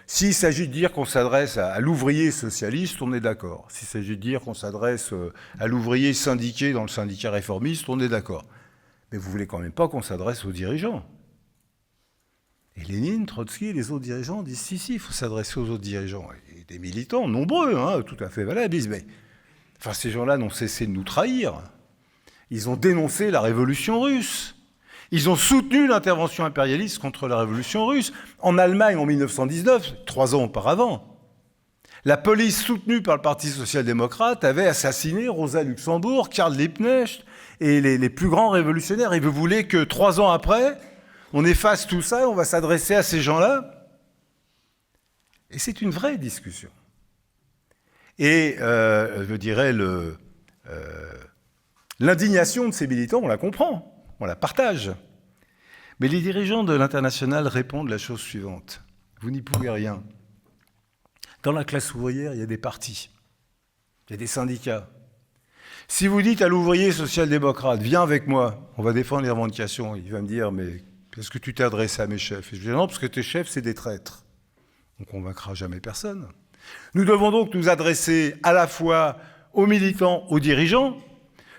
s'il s'agit de dire qu'on s'adresse à l'ouvrier socialiste, on est d'accord. S'il s'agit de dire qu'on s'adresse à l'ouvrier syndiqué dans le syndicat réformiste, on est d'accord. Mais vous voulez quand même pas qu'on s'adresse aux dirigeants. Et Lénine, Trotsky et les autres dirigeants disent, si, il faut s'adresser aux autres dirigeants. Et des militants, nombreux, tout à fait valables, disent, mais ces gens-là n'ont cessé de nous trahir. Ils ont dénoncé la révolution russe. Ils ont soutenu l'intervention impérialiste contre la révolution russe. En Allemagne, en 1919, 3 ans auparavant, la police soutenue par le Parti social-démocrate avait assassiné Rosa Luxembourg, Karl Liebknecht et les plus grands révolutionnaires. Et vous voulez que 3 ans après, on efface tout ça et on va s'adresser à ces gens-là ? Et c'est une vraie discussion. Et je dirais l'indignation de ces militants, on la comprend, on la partage. Mais les dirigeants de l'internationale répondent la chose suivante. Vous n'y pouvez rien. Dans la classe ouvrière, il y a des partis, il y a des syndicats. Si vous dites à l'ouvrier social-démocrate, viens avec moi, on va défendre les revendications, il va me dire, mais est-ce que tu t'es adressé à mes chefs ? Et je dis non, parce que tes chefs, c'est des traîtres. On ne convaincra jamais personne. Nous devons donc nous adresser à la fois aux militants, aux dirigeants,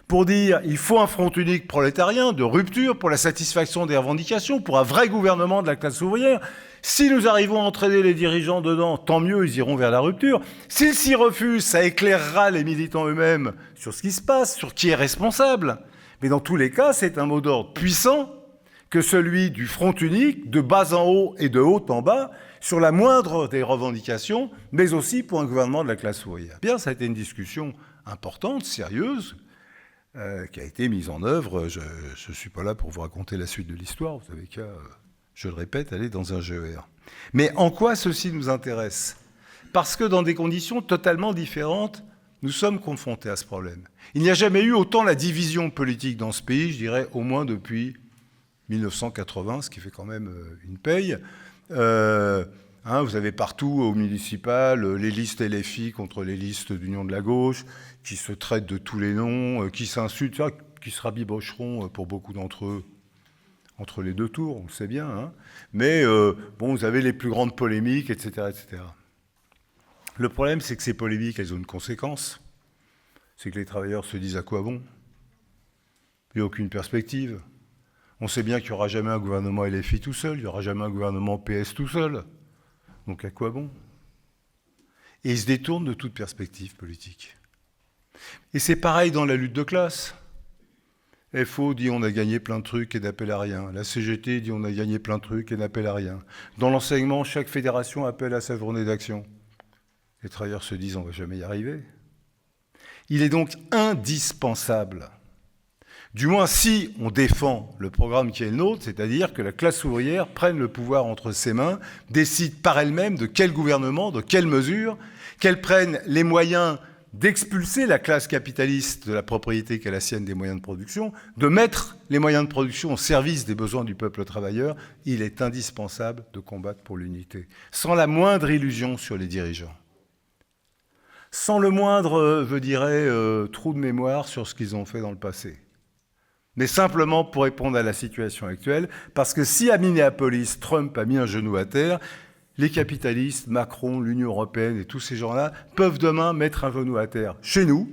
pour dire il faut un front unique prolétarien de rupture pour la satisfaction des revendications, pour un vrai gouvernement de la classe ouvrière. Si nous arrivons à entraîner les dirigeants dedans, tant mieux, ils iront vers la rupture. S'ils s'y refusent, ça éclairera les militants eux-mêmes sur ce qui se passe, sur qui est responsable. Mais dans tous les cas, c'est un mot d'ordre puissant que celui du front unique, de bas en haut et de haut en bas, sur la moindre des revendications, mais aussi pour un gouvernement de la classe ouvrière. Bien, ça a été une discussion importante, sérieuse, qui a été mise en œuvre. Je ne suis pas là pour vous raconter la suite de l'histoire, vous avez qu'à, je le répète, aller dans un GER. Mais en quoi ceci nous intéresse ? Parce que dans des conditions totalement différentes, nous sommes confrontés à ce problème. Il n'y a jamais eu autant la division politique dans ce pays, je dirais au moins depuis 1980, ce qui fait quand même une paye. Vous avez partout au municipal les listes LFI contre les listes d'Union de la gauche, qui se traitent de tous les noms, qui s'insultent, qui se rabibocheront pour beaucoup d'entre eux entre les deux tours, on le sait bien. Hein. Mais vous avez les plus grandes polémiques, etc., etc. Le problème, c'est que ces polémiques, elles ont une conséquence. C'est que les travailleurs se disent à quoi bon ? Il n'y a aucune perspective. On sait bien qu'il n'y aura jamais un gouvernement LFI tout seul, il n'y aura jamais un gouvernement PS tout seul. Donc à quoi bon ? Et ils se détournent de toute perspective politique. Et c'est pareil dans la lutte de classe. FO dit on a gagné plein de trucs et n'appelle à rien. La CGT dit on a gagné plein de trucs et n'appelle à rien. Dans l'enseignement, chaque fédération appelle à sa journée d'action. Les travailleurs se disent on ne va jamais y arriver. Il est donc indispensable, du moins si on défend le programme qui est le nôtre, c'est-à-dire que la classe ouvrière prenne le pouvoir entre ses mains, décide par elle-même de quel gouvernement, de quelles mesures, qu'elle prenne les moyens d'expulser la classe capitaliste de la propriété qu'est la sienne des moyens de production, de mettre les moyens de production au service des besoins du peuple travailleur. Il est indispensable de combattre pour l'unité, sans la moindre illusion sur les dirigeants. Sans le moindre, je dirais, trou de mémoire sur ce qu'ils ont fait dans le passé. Mais simplement pour répondre à la situation actuelle, parce que si à Minneapolis, Trump a mis un genou à terre, les capitalistes, Macron, l'Union européenne et tous ces gens-là peuvent demain mettre un genou à terre chez nous,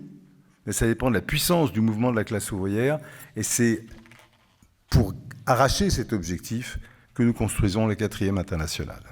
mais ça dépend de la puissance du mouvement de la classe ouvrière, et c'est pour arracher cet objectif que nous construisons le 4e international.